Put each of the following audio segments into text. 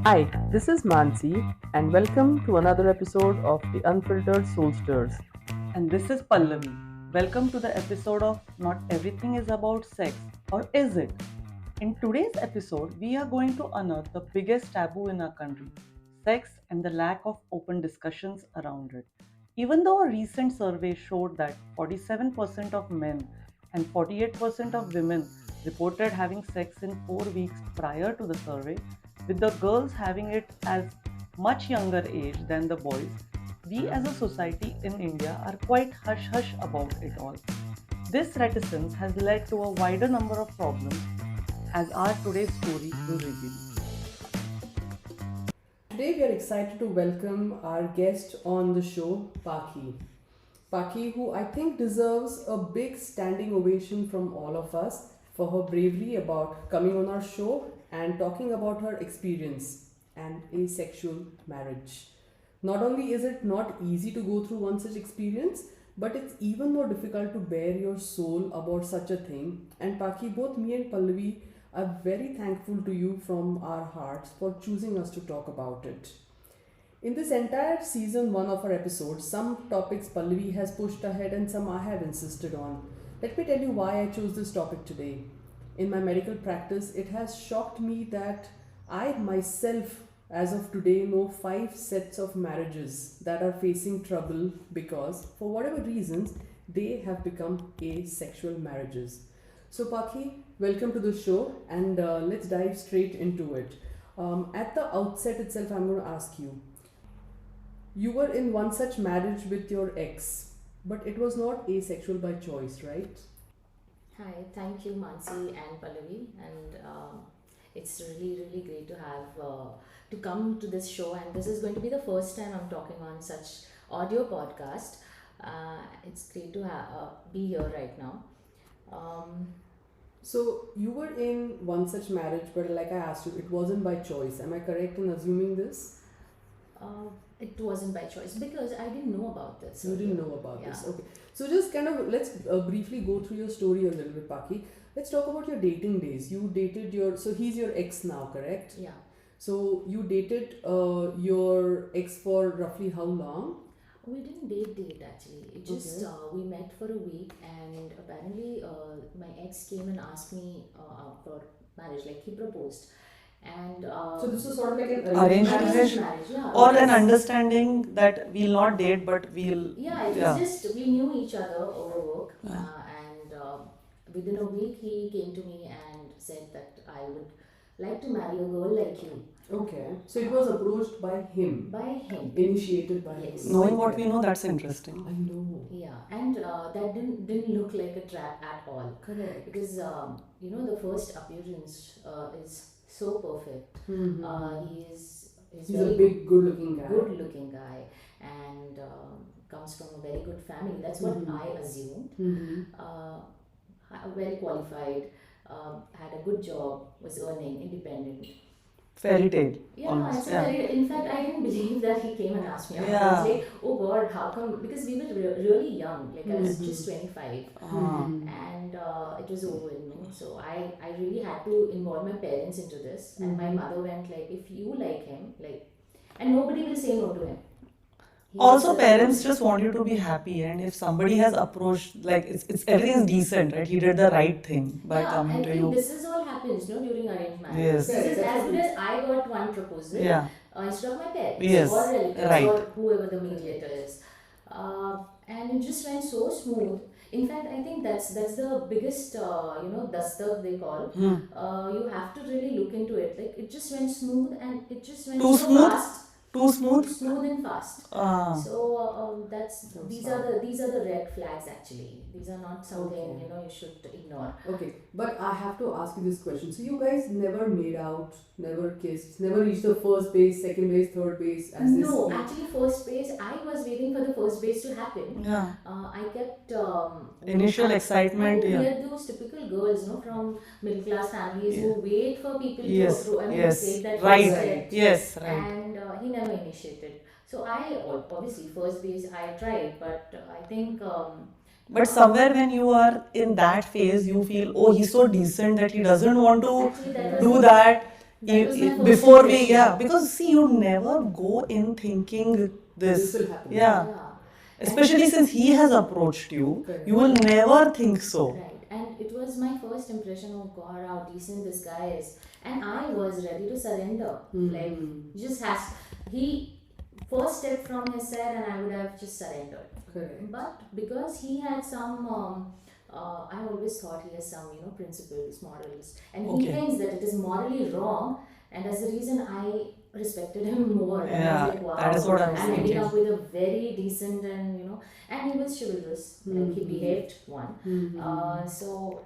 Hi, this is Mansi, and welcome to another episode of the Unfiltered Soulsters. And this is Pallavi. Welcome to the episode of Not Everything is About Sex, or is it? In today's episode, we are going to unearth the biggest taboo in our country, sex, and the lack of open discussions around it. Even though a recent survey showed that 47% of men and 48% of women reported having sex in 4 weeks prior to the survey, with the girls having it as much younger age than the boys, we as a society in India are quite hush hush about it all. This reticence has led to a wider number of problems, as our today's story will reveal. Today we are excited to welcome our guest on the show, Paki. Paki, who I think deserves a big standing ovation from all of us for her bravery about coming on our show and talking about her experience and asexual marriage. Not only is it not easy to go through one such experience, but it's even more difficult to bare your soul about such a thing. And Paki, both me and Pallavi are very thankful to you from our hearts for choosing us to talk about it. In this entire season 1 of our episodes, some topics Pallavi has pushed ahead and some I have insisted on. Let me tell you why I chose this topic today. In my medical practice, it has shocked me that I myself, as of today, know 5 sets of marriages that are facing trouble because, for whatever reasons, they have become asexual marriages. So, Paki, welcome to the show and let's dive straight into it. At the outset itself, I'm going to ask you, you were in one such marriage with your ex, but it was not asexual by choice, right? Hi, thank you, Mansi and Pallavi, and it's really great to have to come to this show. And this is going to be the first time I'm talking on such audio podcast. It's great to be here right now. Um, So you were in one such marriage, but like I asked you, it wasn't by choice. Am I correct in assuming this? it wasn't by choice because I didn't know about this You didn't earlier. know about Yeah. this. Okay. So just kind of let's briefly go through your story a little bit, Paki. Let's talk about your dating days. You dated so he's your ex now, correct? Yeah. So you dated your ex for roughly how long? We didn't date actually. It just Okay. we met for a week, and apparently my ex came and asked me out for marriage. Like he proposed, and So this was sort of like an Arranged arranged marriage, marriage. Yeah, or an because understanding that we'll not date, but we'll. yeah, it was Yeah. just we knew each other over work, Yeah. and within a week he came to me and said that I would like to marry a girl like you. Okay. So it was approached by him, By him. initiated by Yes. him. Knowing what Okay. we know, that's interesting. I know. Yeah, and that didn't look like a trap at all. Correct. Because the first appearance is so perfect. Mhm. He's He's a very big, good-looking guy. good looking guy, and comes from a very good family. That's what Mhm. I assumed. Mm-hmm. Well qualified, had a good job, was earning, independent. Fairy tale. Yeah, Almost. it's Yeah. very, in fact, I didn't believe that he came and asked me out. I Yeah. was like, oh God, how come? Because we were really young, like I was Mhm. just 25, Ah. and it was overwhelming. So I really had to involve my parents into this, and my mother went like, if you like him, like, and nobody will say no to him. He Also, was parents just want you to be happy, and if somebody has approached, like it's everything's decent, right? He did the right thing by yeah, coming and to think you. this is all happens, during arranged marriage. Yes. This is Correct. as good as I got one proposal Yeah. instead of my parents Yes, or relatives right. or whoever the mediator is, and it just went so smooth. In fact, I think that's the biggest dastak they call. You have to really look into it. Like it just went smooth and it just went Too so smooth? fast. Too smooth? Smooth and fast. Ah. So that's Sounds these fun. are the red flags actually. These are not something Okay. you should ignore. Okay, but I have to ask you this question. So you guys never made out, never kissed, never reached the first base, second base, third base as No, this. actually, first base. I was waiting for the first base to happen. Yeah. I kept Initial excitement. we Yeah. are those typical girls, from middle class families who wait for people to Yes. approve. I mean, Yes. say that Right. first step. Yes. Right. And he never initiated. So obviously first base I tried, but I think. But somewhere when you are in that phase, you feel, oh, he's so decent that he doesn't want to Actually, that was do the- that. That was my first before we, impression. yeah, because see, you never go in thinking This this. will happen. Yeah. Especially since he has approached you, Correct. you will never think so. Right, and it was my first impression. Oh God, how decent this guy is, and I was ready to surrender. Like, just has he first step from his side, and I would have just surrendered. Correct. But because he had some, I always thought he has some, principles, morals, and he Okay. thinks that it is morally wrong, and that's the reason I respected him more. And I Yeah, was like, wow, that is what I was I'm ending thinking. up with a very decent and he was chivalrous, like he behaved one. So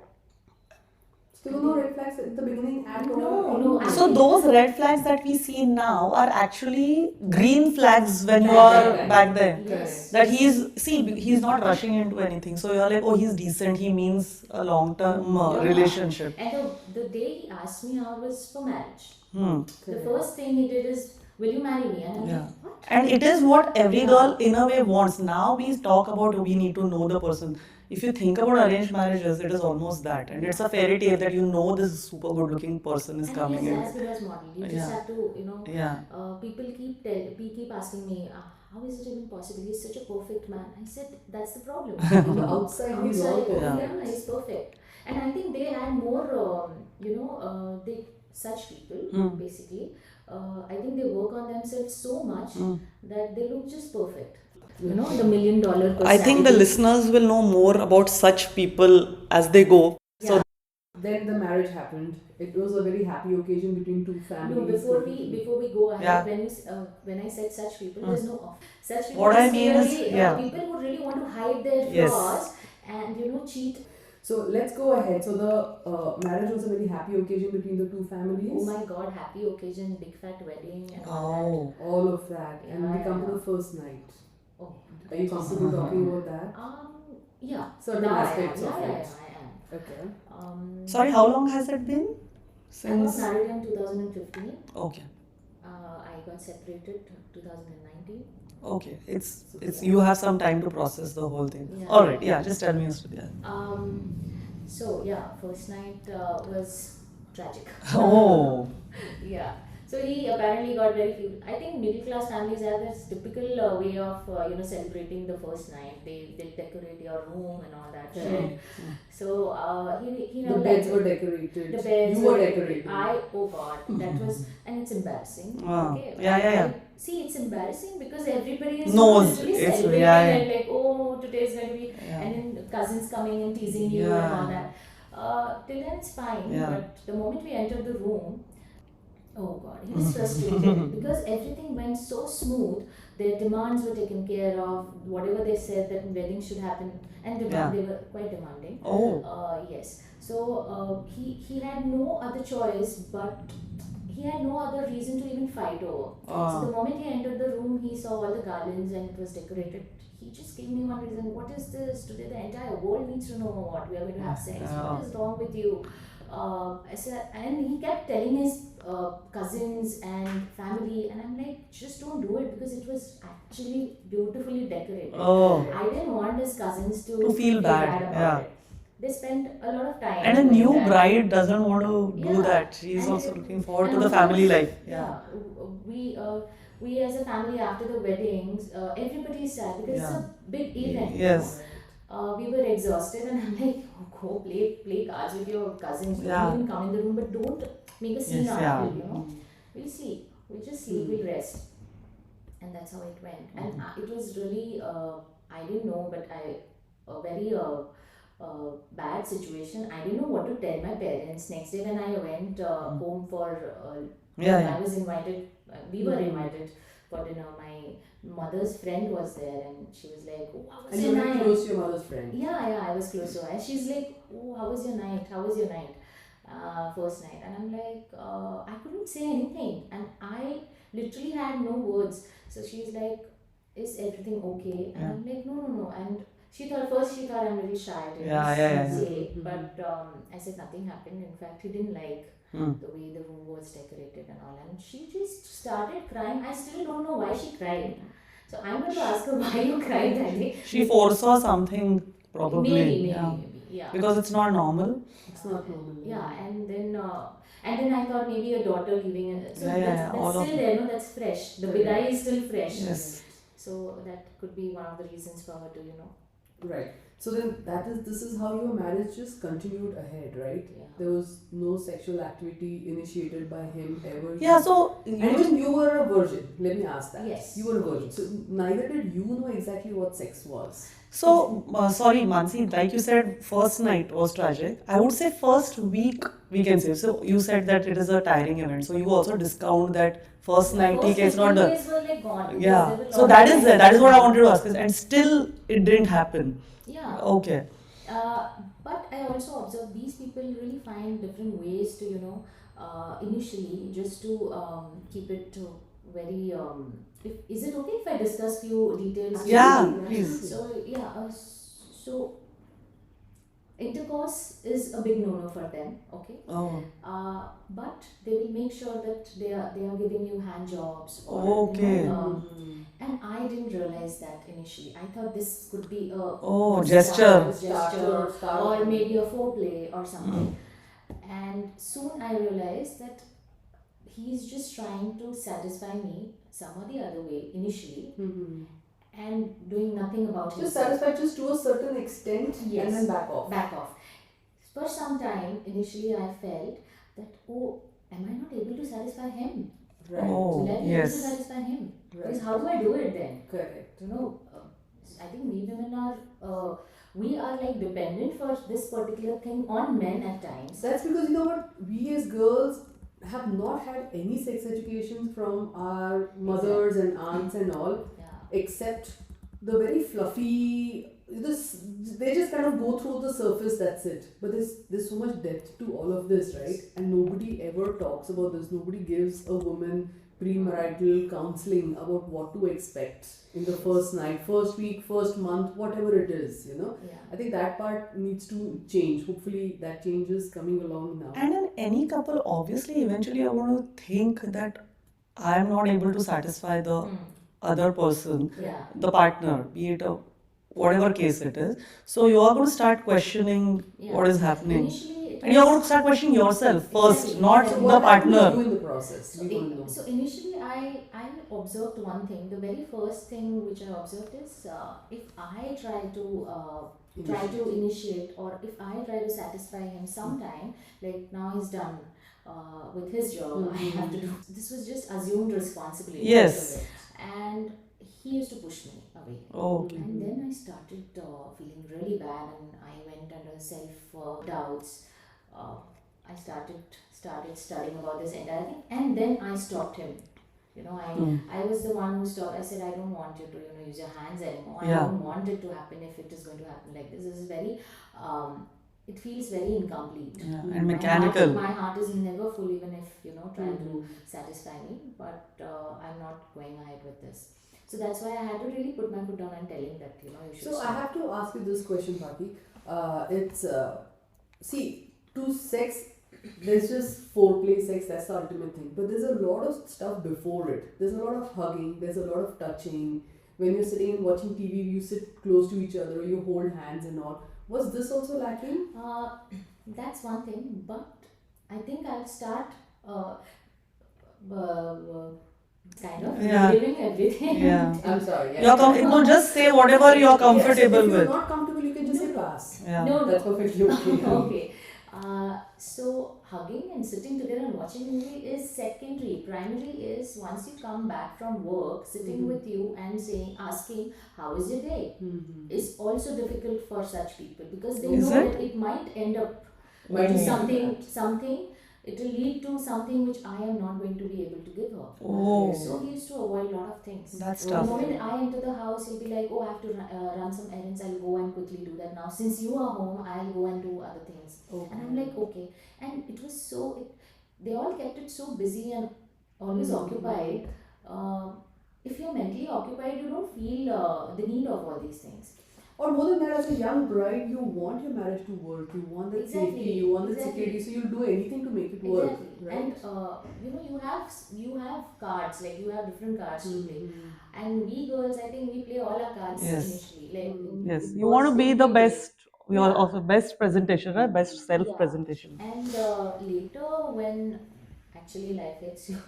There were no red flags at the beginning at all. No, no. So those red flags that we see now are actually green flags when you are back then. Yes. That he's not rushing into anything. So you're like, oh, he's decent. He means a long-term relationship. And the day he asked me out was for marriage. Hmm. The first thing he did is, will you marry me? And I'm Yeah. like, what? And it is what every girl in a way wants. Now we talk about we need to know the person. If you think about arranged marriages, it is almost that. And it's a fairy tale that you know this super good looking person is And coming he's in. as good as model. You just Yeah. have to, Yeah. people keep asking me, how is it even possible? He's such a perfect man. I said, that's the problem. On the outside, he's all perfect. Yeah, he's perfect. And I think they had more, such people, basically. I think they work on themselves so much that they look just perfect. The $1 million personality. I think the listeners will know more about such people as they go. So Then the marriage happened. It was a very happy occasion between two No, families. before we go ahead, Yeah. when I said such people, there's no such people. What I is mean is, really, yeah. people who really want to hide their Yes. flaws and cheat. So let's go ahead. So the marriage was a very happy occasion between the two families. Oh my God, happy occasion, big fat wedding, and all Oh. All of that. And we Yeah, come to yeah. the first night. that. Oh, Are you comfortable talking about that? Yeah. Certain Now I am. aspects of Yeah, it. I am. Okay. Sorry, how long has it been? I got married in 2015. Okay. I got separated 2019. Okay. It's you have some time to process the whole thing. Yeah. All right. Yeah. Just tell me. Yeah. So yeah, first night was tragic. Oh. Yeah. So he apparently got very few. I think middle class families have this typical way of celebrating the first night. They'll decorate your room and all that shit. So he The never beds liked were it. decorated. The beds You were decorated. Oh God, that was, and it's embarrassing. Wow. Okay. Yeah. See, it's embarrassing because everybody is Knows. literally It's- celebrating yeah. and like, oh, today's going to be, Yeah. and then cousins coming and teasing you Yeah. and all that. Till then it's fine, Yeah. but the moment we entered the room, oh God, he was frustrated because everything went so smooth. Their demands were taken care of. Whatever they said that wedding should happen, and Yeah. they were quite demanding. Oh. Yes. So he had no other choice, but he had no other reason to even fight over. So the moment he entered the room, he saw all the garlands and it was decorated. He just gave me one reason. What is this? Today the entire world needs to know what we are going to have sex. What is wrong with you? I said, and he kept telling his cousins and family, and I'm like, just don't do it because it was actually beautifully decorated. Oh. I didn't want his cousins to feel bad, about yeah. it. They spent a lot of time. And a doing new that. bride doesn't want to do Yeah. that. She's And also it- looking forward to and the of family course, life. Yeah. We as a family after the weddings, everybody is sad because it's a big event. Yes. We were exhausted, and I'm like, oh, go play cards with your cousins. Don't Yeah. even come in the room, but don't make a scene Yes, out yeah. of it. We'll see. We'll just sleep. We'll rest. And that's how it went. And it was really, I didn't know, but a very bad situation. I didn't know what to tell my parents. Next day when I went home for, Yeah. I was invited, we were invited for dinner. My mother's friend was there and she was like, oh, how was And your you were night? close to your mother's friend. Yeah, I was close to her. And she's like, oh, how was your night? How was your night? First night. And I'm like, I couldn't say anything. And I literally had no words. So she's like, is everything okay? And I'm like, no. And she thought I'm really shy. I didn't Yeah. say. But I said nothing happened. In fact, he didn't like the way the room was decorated and all. And she just started crying. I still don't know why she cried. So I'm going to ask her why you cried that day. She foresaw something probably. Maybe, Yeah. yeah. Because it's not normal. It's not normal. Yeah, and then And then I thought maybe a daughter leaving, so Yeah, yeah, yeah. that's All still of there, no, that's fresh. The bidai is still fresh. yes. So that could be one of the reasons for her to, Right. So then this is how your marriage just continued ahead, right? yeah. There was no sexual activity initiated by him ever. Yeah, so And you even you were a virgin. Let me ask that. Yes. You were a virgin. So neither did you know exactly what sex was. so sorry, Mansi, like you said, first night was tragic. I would say first week we can say. So you said that it is a tiring event. So you also discount that first night First is not 15 the days were like gone. Because yeah. there were So lot that of is times- that is what I wanted to ask. And still it didn't happen. Yeah. Okay. But I also observed these people really find different ways to, initially just to keep it to very. Is it okay if I discuss few details? Yeah, please. So yeah, so intercourse is a big no-no for them. Okay. Oh. But they will make sure that they are giving you hand jobs or Okay. and I didn't realize that initially. I thought this could be a Oh, gesture. or maybe a foreplay or something. And soon I realized that he's just trying to satisfy me some or the other way initially and doing nothing about Just himself. satisfied just to a certain extent Yes. and then back off. Back off. For some time, initially I felt that, oh, am I not able to satisfy him? Right. Oh, Will I be able to yes. satisfy him? Right. Because how do I do it then? Correct. I think we women are, we are like dependent for this particular thing on men at times. That's because you know what? We as girls have not had any sex education from our mothers and aunts and all, Yeah. except the very fluffy. They just kind of go through the surface. That's it. But there's so much depth to all of this, right? And nobody ever talks about this. Nobody gives a woman premarital counseling about what to expect in the first night, first week, first month, whatever it is. Yeah. I think that part needs to change. Hopefully, that change is coming along now. And in any couple, obviously, eventually, I want to think that I am not able to satisfy the other person, Yeah. the partner, be it a whatever case it is. So you are going to start questioning Yeah. what is happening, Initially, it and you are was- going to start questioning yourself first, Exactly. not So the what happened to you partner. in the process? We want to know. So initially, I observed one thing. The very first thing which I observed is if I try to initiate, or if I try to satisfy him sometime, like now he's done with his job, I have to do. This was just assumed responsibility. Yes. And he used to push me away. Okay. And then I started feeling really bad, and I went under self doubts. I started studying about this entire thing, and then I stopped him. I was the one who stopped. I said, I don't want you to use your hands anymore. I Yeah. don't want it to happen if it is going to happen like this. This is very. It feels very incomplete. Yeah, and mechanical. My heart is never full, even if trying to satisfy me. But I'm not going ahead with this. So that's why I had to really put my foot down and tell him that you should. So I stop. have to ask you this question, Bhati. It's see, to sex, there's just foreplay sex. That's the ultimate thing. But there's a lot of stuff before it. There's a lot of hugging. There's a lot of touching. When you're sitting and watching TV, you sit close to each other. You hold hands and all. Was this also lacking? That's one thing, but I think I'll start kind of Yeah. giving everything. Yeah. I'm sorry. You're no, just say whatever you're comfortable Yes, if with. you're not comfortable, you can just say pass. Yeah. No, That's perfectly okay. Okay. So hugging and sitting together and watching a movie is secondary. Primary is once you come back from work, sitting with you and asking, how is your day? Is also difficult for such people because they Is know it? that it might end up Might to lead to something. It will lead to something which I am not going to be able to give her. Oh. So he used to avoid a lot of things. That's The tough. moment I enter the house, he'll be like, oh, I have to run some errands. I'll go and quickly do that now. Since you are home, I'll go and do other things. Okay. And I'm like, okay. And it was they all kept it so busy and always occupied. If you're mentally occupied, you don't feel the need of all these things. Or more than that, as a young bride, you want your marriage to work. You want that Exactly, safety. You want that exactly. security. So you'll do anything to make it work. Exactly. Right? And you have cards, like you have different cards to play. And we girls, I think we play all our cards Yes. initially. Like Yes. You want to be the best We all Yeah. also best presentation, right? Best self Yeah. presentation. And later, when actually life hits you,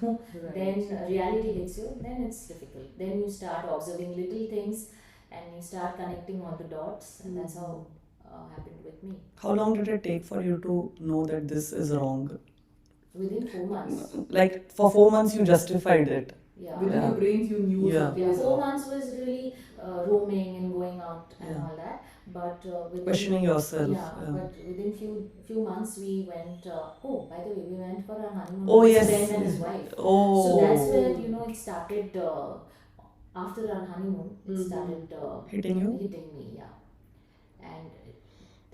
then Right. reality hits you, then it's difficult. Then you start observing little things and you start connecting all the dots, and that's how happened with me. How long did it take for you to know that this is wrong? Within 4 months. Like for 4 months, you justified it. Yeah. Within Yeah. your brains, you knew Yeah. something Yeah, is 4 months was really roaming and going out and Yeah. all that. But within Questioning yourself. yeah, but within few months we went. Oh, by the way, we went for our honeymoon Oh, with yes. his friend and his wife. Oh. So that's where it started. After our honeymoon, it started Hitting you? hitting me. Yeah, and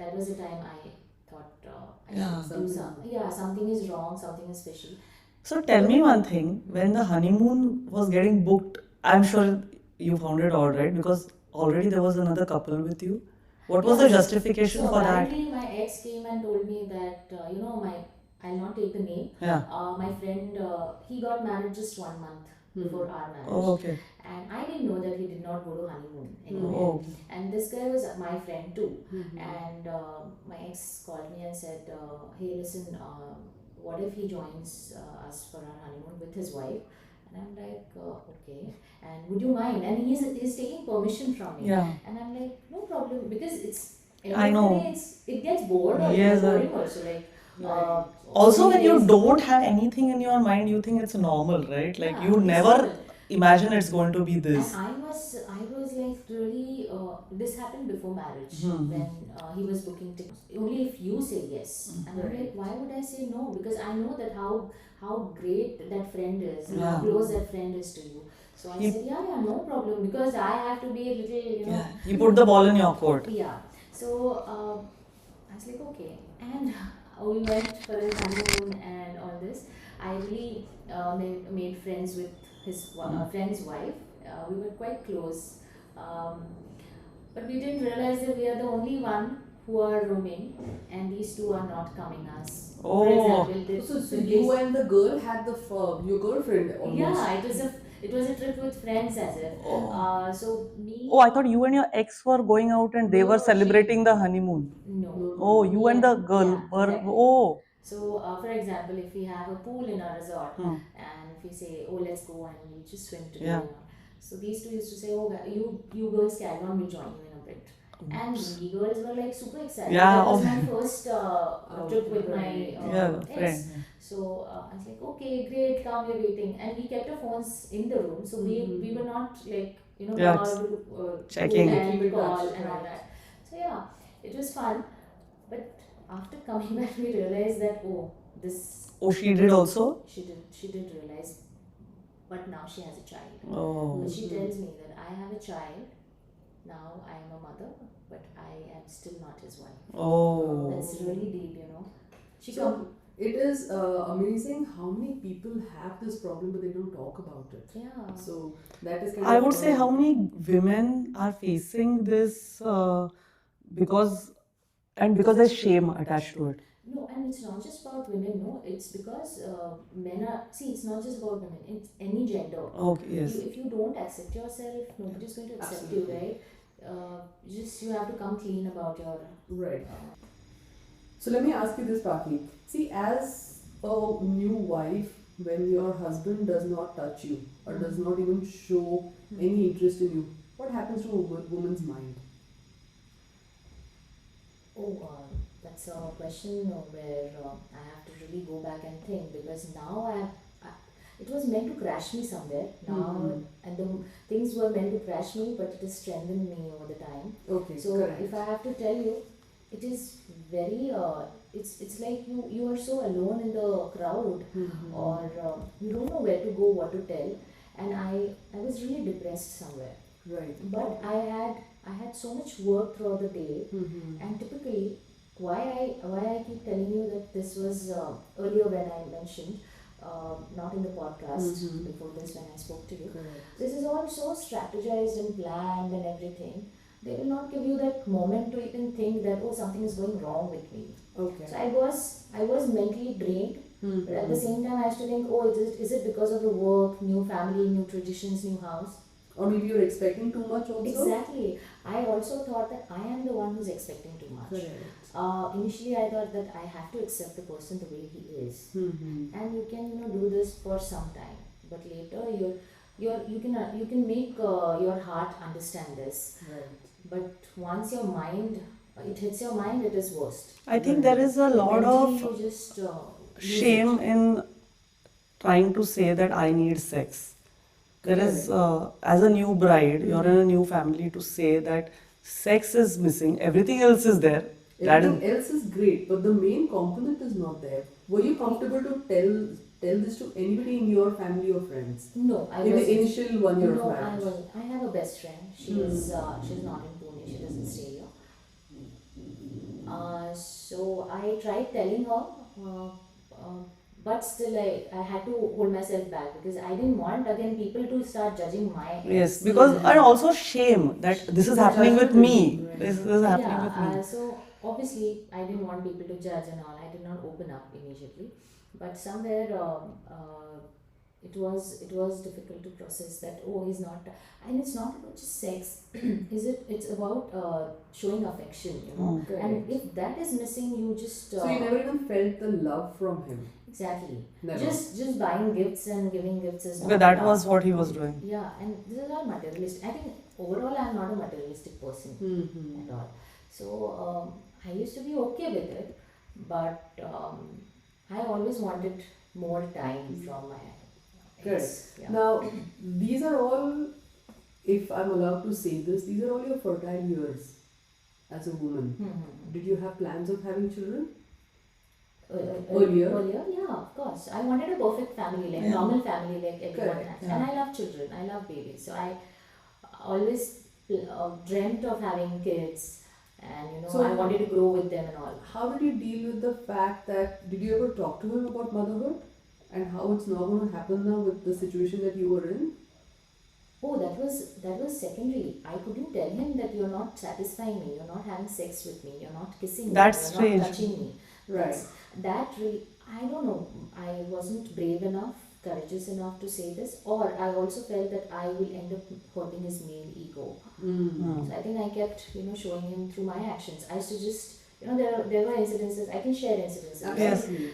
that was the time I thought I Yeah. should do something. Yeah, something is wrong. Something is fishy. So tell me one thing, when the honeymoon was getting booked, I'm sure you found it all right because already there was another couple with you. What was the justification So for that? apparently, my ex came and told me that I'll not take the name. Yeah. My friend he got married just 1 month before our marriage. Oh, okay. And I didn't know that he did not go to honeymoon anywhere. Oh. And this guy was my friend too. And my ex called me and said, "Hey, listen, what if he joins us for our honeymoon with his wife?" And I'm like, "Okay. And would you mind?" And he's taking permission from me. Yeah. And I'm like, "No problem," because it's end I of the know. day, it gets bored or Yes, boring also. Like Also, when you days- don't have anything in your mind, you think it's normal, right? Like Yeah, you it's never normal. imagine it's going to be this. And I was like really. This happened before marriage when he was booking tickets. Only if you say yes, and I'm like, why would I say no? Because I know that how great that friend is, and how Yeah. close that friend is to you. So I said, yeah, no problem, because I have to be a little, Yeah. You put the ball in your court. Yeah. So I was like, okay, and we went for his honeymoon and all this. I really made friends with his friend's wife. We were quite close, um, but we didn't realize that we are the only one who are roaming, and these two are not coming us. For Oh. example, So you and the girl had your girlfriend almost. yeah, it was a trip with friends as if. So me. Oh, I thought you and your ex were going out and they No, were she- celebrating the honeymoon. No. Oh, you and the girl Yeah, were. exactly. Oh. So, for example, if we have a pool in our resort and if we say, "Oh, let's go and we'll just swim together," Yeah. so these two used to say, "Oh, you girls carry on, we'll join you in a bit." And we girls were like super excited. Yeah, That was oh. my first trip with my Yeah, ex. friend. So I was like, "Okay, great, come, we're waiting," and we kept our phones in the room, so we were not like Yeah, allowed to checking. go Keep and in call touch, and all right. that. So yeah, it was fun, but after coming back, we realized that this Oh, she did also? she did realize, but now she has a child. Oh. But she tells me that I have a child. Now I am a mother, but I am still not his wife. Oh. That's really deep, She So it is amazing how many people have this problem, but they don't talk about it. Yeah. So that is kind I of. would say how many women are facing this because there's shame attached to it. No, and it's not just about women, no. It's because men are. See, it's not just about women. It's any gender. Okay, yes. If you don't accept yourself, nobody's going to accept Absolutely. you, right? You have to come clean about your. Right. So let me ask you this, Paki. See, as a new wife, when your husband does not touch you or does not even show any interest in you, what happens to a woman's mind? Oh, that's a question where I have to really go back and think, because now it was meant to crash me somewhere now, and the things were meant to crash me, but it has strengthened me over the time. Okay, So correct. if I have to tell you, it is very it's like you are so alone in the crowd, or you don't know where to go, what to tell, and I was really depressed somewhere. Right. But I had so much work throughout the day, and typically why I keep telling you that this was earlier when I mentioned, not in the podcast before this when I spoke to you. Correct. This is all so strategized and planned and everything. They will not give you that moment to even think that something is going wrong with me. Okay. So I was mentally drained, but at the same time I used to think, is it because of the work, new family, new traditions, new house? Or maybe you're expecting too much also? Exactly. I also thought that I am the one who's expecting too much. Correct. Initially, I thought that I have to accept the person the way he is, Mm-hmm. and you can do this for some time, but later you can make your heart understand this, Right. but once your mind it hits your mind, it is worst. I think there is a lot Mentally, of you just lose shame it. in trying to say that I need sex. There is, as a new bride, you're in a new family, to say that sex is missing, everything else is there. That Everything is, else is great, but the main component is not there. Were you comfortable to tell this to anybody in your family or friends? No, I In the wasn't. initial 1 year No, of I marriage? wasn't. I have a best friend. She's not in Pune. She doesn't stay here. So I tried telling her, but still I had to hold myself back because I didn't want again people to start judging my yes, ex. because, and also shame that this is The happening with judgment me. is- This is happening Yeah, with me. so obviously I didn't want people to judge and all. I did not open up immediately, but somewhere it was difficult to process that, oh, he's not, and it's not about just sex. Is it? It's about showing affection, Mm. And Correct. if that is missing, you just So you never even felt the love from him? exactly Never. just buying gifts and giving gifts is Okay, not that love. was what he was doing. Yeah, and this is all materialistic. I think overall I'm not a materialistic person Mm-hmm. at all. So I used to be okay with it, but I always wanted more time from my Correct. ex. Yeah. Now, these are all, if I'm allowed to say this, these are all your fertile years as a woman. Mm-hmm. Did you have plans of having children? Earlier, Earlier? yeah, of course. I wanted a perfect family, like Yeah. normal family, like everyone Correct, has. yeah. And I love children. I love babies. So I always dreamt of having kids, and So- I wanted to grow with them and all. How did you deal with the fact that, did you ever talk to him about motherhood? And how it's not going to happen now with the situation that you were in? Oh, that was secondary. I couldn't tell him that you're not satisfying me, you're not having sex with me, you're not kissing me, That's you're strange. not touching me. Right. That really, I don't know. I wasn't brave enough, courageous enough to say this, or I also felt that I will end up hurting his male ego. Mm. So I think I kept, showing him through my actions. I used to just, there were incidences. I can share incidences. Yes. Absolutely.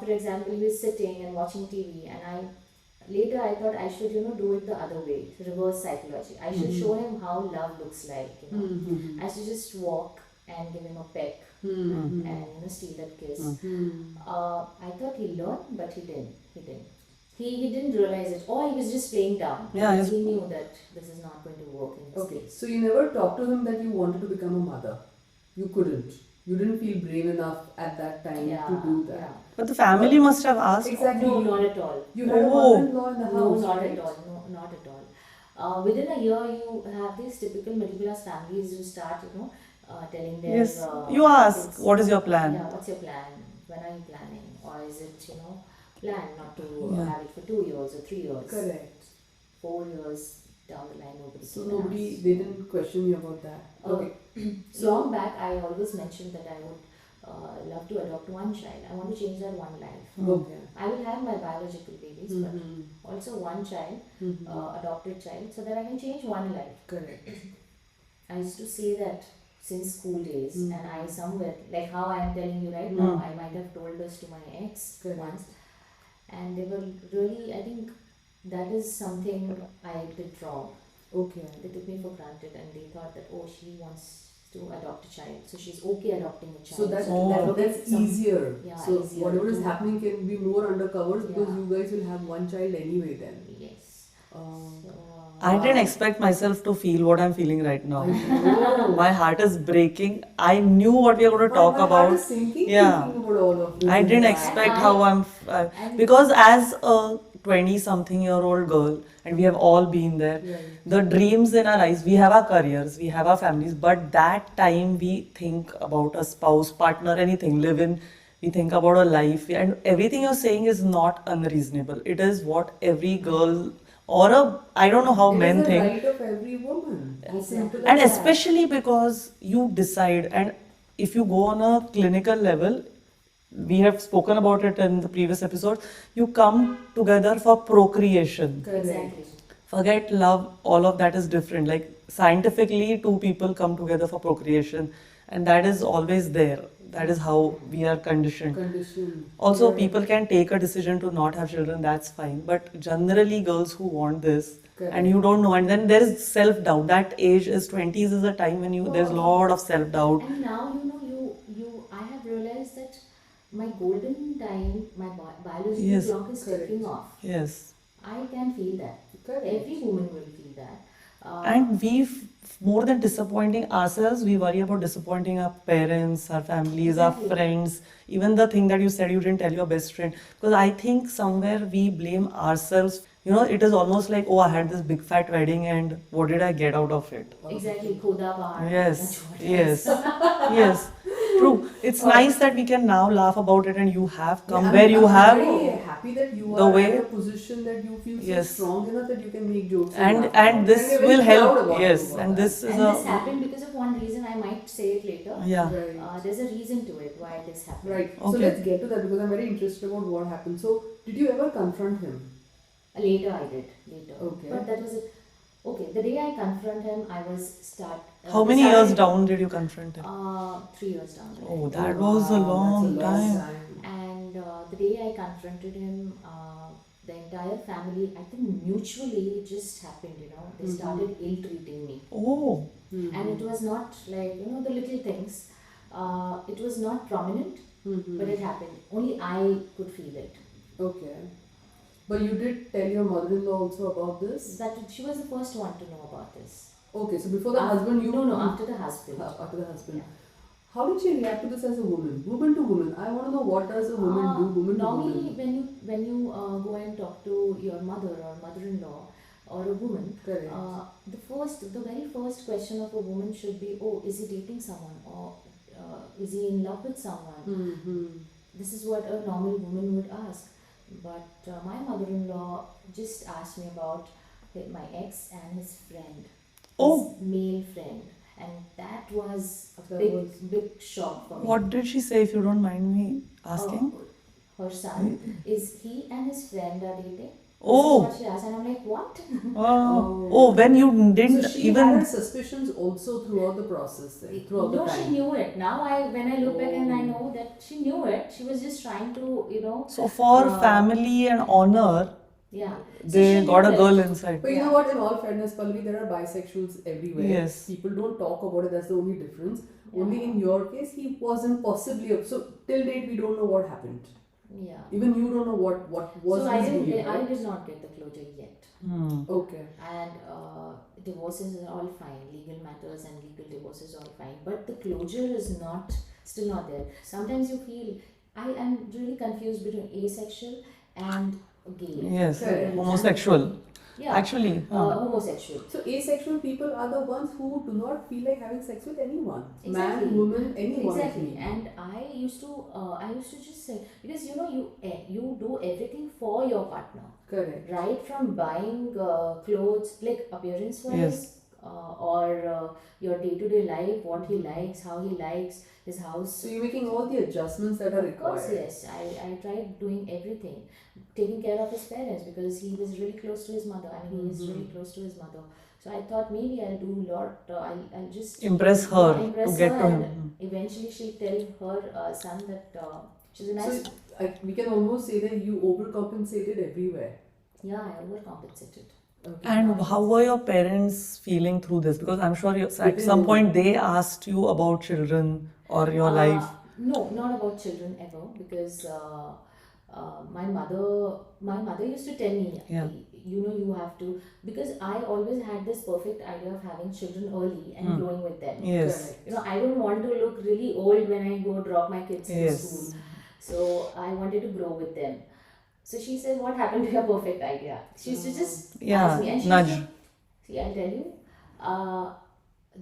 For example, he was sitting and watching TV, and later I thought I should, do it the other way, reverse psychology. I should show him how love looks like. Mm-hmm. I should just walk and give him a peck Mm-hmm. and steal that kiss. Mm. I thought he learned, but he didn't. He didn't realize it, or he was just playing down. Yeah, because he's- he knew that this is not going to work in his Okay, case. so you never talked to him that you wanted to become a mother. You couldn't. You didn't feel brave enough at that time Yeah, to do that. yeah. But the family must have asked. Exactly. No, not at all. You had a Oh. mother-in-law in the No, house, not right? at all. No, not at all. Within a year, you have these typical middle class families who start, telling their. Yes. You ask, kids, what is your plan? Yeah, what's your plan? When are you planning? Or is it, plan not to Yeah. have it for 2 years or 3 years? Correct. 4 years down the line, nobody So can nobody, ask. they didn't question you about that. Okay. Long back, I always mentioned that I would love to adopt one child. I want to change that one life. Okay. I will have my biological babies, Mhm. but also one child, Mhm. adopted child, so that I can change one life. Correct. I used to say that since school days, Mm. and I somewhere, like how I am telling you right now, I might have told this to my ex Correct. once, and they were really, I think that is something I did wrong. Okay. They took me for granted, and they thought that, oh, she wants to adopt a child, so she's okay adopting a child. So that's Oh. that's Some- easier. Yeah, So easier whatever is to- happening can be more undercovers because Yeah. you guys will have one child anyway then. Yes. Um, So, I didn't expect myself to feel what I'm feeling right now. Oh. My heart is breaking. I knew what we are going to talk my about. heart is sinking Yeah. thinking about all of this. I didn't And expect I- how I'm. and- Because as a 20-something-year-old girl, and we have all been there, Right. the dreams in our lives, we have our careers, we have our families, but that time we think about a spouse, partner, anything, live in, we think about a life, and everything you're saying is not unreasonable. It is what every girl or I don't know how It men is the think. right of every woman. As simple And as that. especially because you decide, and if you go on a clinical level, we have spoken about it in the previous episode, you come together for procreation, Correct. exactly. Forget love, all of that is different. Like scientifically, two people come together for procreation, and that is always there. That is how we are conditioned. Condition. Also, Right. people can take a decision to not have children, that's fine. But generally, girls who want this, Correct. and you don't know, and then there is self doubt. That age is 20s is a time when there's a lot of self doubt. And now I have realized that my golden time, my biological Yes. clock is Correct. ticking off. Yes. I can feel that. Correct. Every woman will feel that. And more than disappointing ourselves, we worry about disappointing our parents, our families, Exactly. our friends, even the thing that you said you didn't tell your best friend. Because I think somewhere we blame ourselves. It is almost like, oh, I had this big fat wedding and what did I get out of it? Exactly, khoda pahad. Yes, yes, yes. True. It's nice that we can now laugh about it and you have come Yeah, where you I'm have. very happy that you the are way- at a position that you feel so Yes. strong enough that you can make jokes. And laugh about and it. this we're very will proud help. about Yes, you about and that. this is And a this happened because of one reason. I might say it later. yeah. Right. There's a reason to it why this happened. Right. So Okay. let's get to that because I'm very interested about what happened. So did you ever confront him? Later I did. Later. Okay. But that was it. Okay. The day I confront him, I was How many years down did you confront him? 3 years down. the Oh, line. that was a Wow, long that's a long time. And the day I confronted him, the entire family, I think mutually it just happened, they Mhm. started ill treating me. Oh, Mhm. And it was not like, the little things. It was not prominent, Mhm. but it happened. Only I could feel it. Okay. But you did tell your mother-in-law also about this? That she was the first one to know about this. Okay, so before the husband, you No, after the husband. After the husband. Yeah. How did she react to this as a woman? Woman to woman. I want to know what does a woman do, woman to Normally, woman. when you go and talk to your mother or mother-in-law or a woman, Correct. the very first question of a woman should be, oh, is he dating someone, or is he in love with someone? Mm-hmm. This is what a normal woman would ask. But my mother-in-law just asked me about my ex and his friend, Oh. his male friend, and that was a That big shock for me. what did she say, if you don't mind me asking? Her son, is he and his friend are dating? Oh. This is what she asked, and I'm like, what? Oh, when you So didn't she even. had her suspicions also throughout the process, then, throughout No, the she time. knew it. Now when I look back and I Oh. know that she knew it. She was just trying to. So for Uh, family and honor, Yeah. So they she got a knew girl it. inside. But you know what, in all fairness, Pallavi, there are bisexuals everywhere. Yes. People don't talk about it, that's the only difference. Yeah. Only in your case, he wasn't possibly. So, till date, we don't know what happened. Yeah. Even you don't know what was So I his didn't. behavior. I did not get the closure yet. Hmm. Okay. And divorces are all fine. Legal matters and legal divorces are all fine. But the closure is still not there. Sometimes you feel I am really confused between asexual and gay. Yes, Correct. homosexual. Yeah. Actually, homosexual. So asexual people are the ones who do not feel like having sex with anyone. Exactly. Man, woman, anyone. Exactly. And I used to just say, because you do everything for your partner, Correct. right from buying clothes, like appearance wise, Yes. or your day-to-day life, what he likes, how he likes his house. So you're making all the adjustments that are Of course, required. yes. I tried doing everything, taking care of his parents because he was really close to his mother. I mean, he is really close to his mother. So I thought maybe I'll do a lot. I'll just impress her impress to get her, to and him. eventually she'll tell her son that she's a nice. So we can almost say that you overcompensated everywhere. Yeah, I overcompensated. Okay. And how were your parents feeling through this? Because I'm sure at Within some you. point they asked you about children or your life. No, not about children ever, because my mother used to tell me, Yeah. you have to, because I always had this perfect idea of having children early and growing with them. Yes. Correct. I don't want to look really old when I go drop my kids to Yes. school. So I wanted to grow with them. So she said, what happened to your perfect idea? She used to just Yeah, ask me, and she nudge. used to, see, I'll tell you,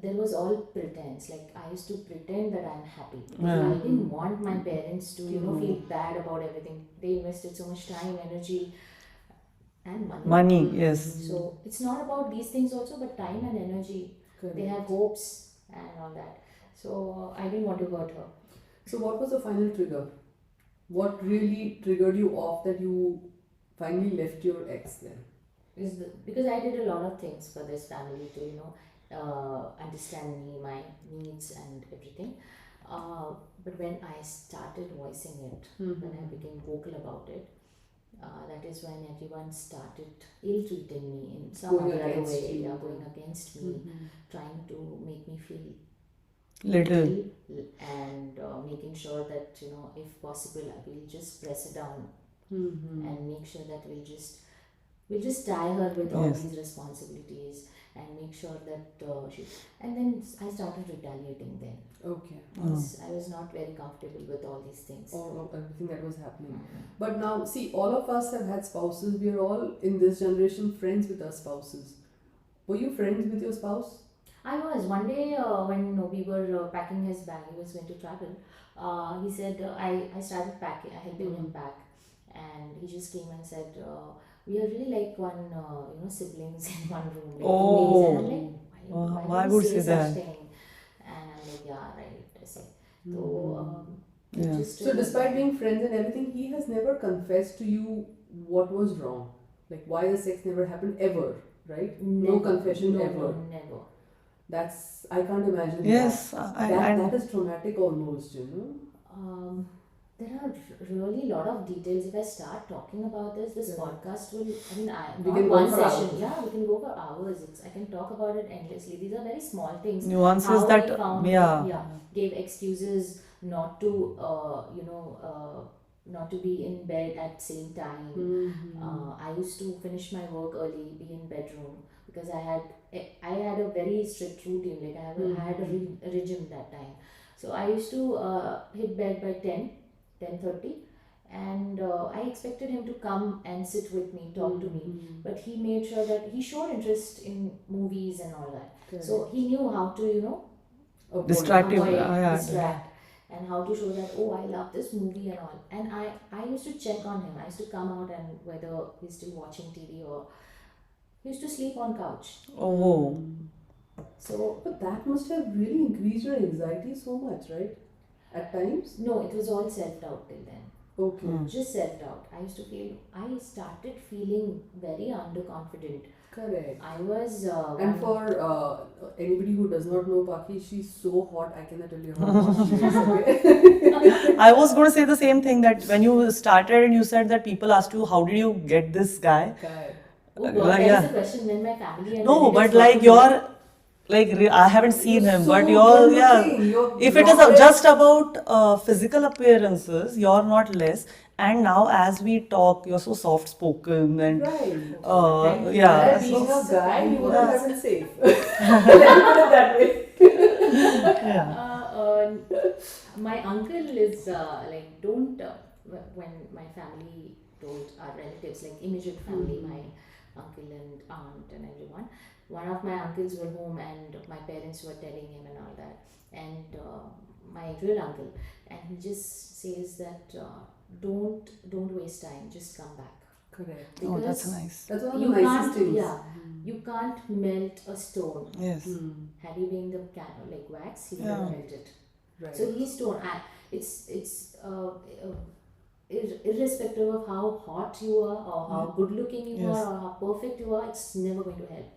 there was all pretense. Like I used to pretend that I'm happy because Yeah. I didn't want my parents to, feel bad about everything. They invested so much time, energy, and money. Money, yes. So it's not about these things also, but time and energy. Correct. They have hopes and all that. So I didn't want to hurt her. So what was the final trigger? What really triggered you off that you finally left your ex then? because I did a lot of things for this family to understand me, my needs and everything. But when I started voicing it, when I became vocal about it, that is when everyone started ill-treating me in some Going other against way, you. going against me, trying to make me feel Little. and making sure that if possible I will just press it down Mm-hmm. and make sure that we'll just tie her with all Yes. these responsibilities and make sure that she. And then I started retaliating. Then Okay. I was not very comfortable with all these things. All of everything that was happening. Mhm. But now, see, all of us have had spouses. We are all in this generation friends with our spouses. Were you friends with your spouse? I was one day when we were packing his bag. He was going to travel. He said, I started packing. I helping him pack, and he just came and said, "We are really like one, siblings in one room, like roommates." And I'm Oh, like, why why would you would say say such that? thing? And I'm like, yeah, right. I say. So he Yeah. just So, despite being friends and everything, he has never confessed to you what was wrong. Like, why the sex never happened ever, right? No never, confession no, ever. no, never. That's, I can't imagine Yes, that. I That and is traumatic almost, you know? Um, there are really a lot of details. If I start talking about this Yeah. podcast will, I mean, We not can go one for session. hours. Yeah, we can go for hours. I can talk about it endlessly. These are very small things. nuances How that he found, yeah. gave excuses not to, not to be in bed at same time. I used to finish my work early, be in bedroom because I had a very strict routine. Like I had a regime that time. So I used to hit bed by 10:30, and I expected him to come and sit with me, talk to me. But he made sure that he showed interest in movies and all that. Correct. So he knew how to, Avoid. Distractive. avoid, Yeah. distract, and how to show that, oh, I love this movie and all. And I used to check on him. I used to come out and whether he's still watching TV or he used to sleep on couch. Oh. So But that must have really increased your anxiety so much, right? At times? no, it was all self-doubt till then. Okay. Just self-doubt. I started feeling very underconfident. Correct. I was And for anybody who does not know Paki, she's so hot. I cannot tell you how hot she is. Okay? I was going to say the same thing that when you started and you said that people asked you, how did you get this guy? Guy. oh Like, god, that is yeah. the question when my family and No, relatives but got like to know. you're like I haven't seen You're him, so but you're good yeah. looking. You're If it is blonde. just about physical appearances, you're not less. And now as we talk, you're so soft spoken and Right. Thank you. yeah. Had I been So, a guy, you would Yeah. have been safe. Let me put it that way. yeah. My uncle is like don't when my family told our relatives, like immediate family, my uncle and aunt and everyone. One of my uncles were home and my parents were telling him and all that, and my real uncle, and he just says that don't waste time, just come back. Correct. Oh, that's Because nice. That's one of the you nicest can't, things. yeah, you can't melt a stone. Yes. Had he been the like wax, he would Yeah. have melted. Right. So he's stone. It's irrespective of how hot you are or how good looking you Yes. are or how perfect you are, it's never going to help.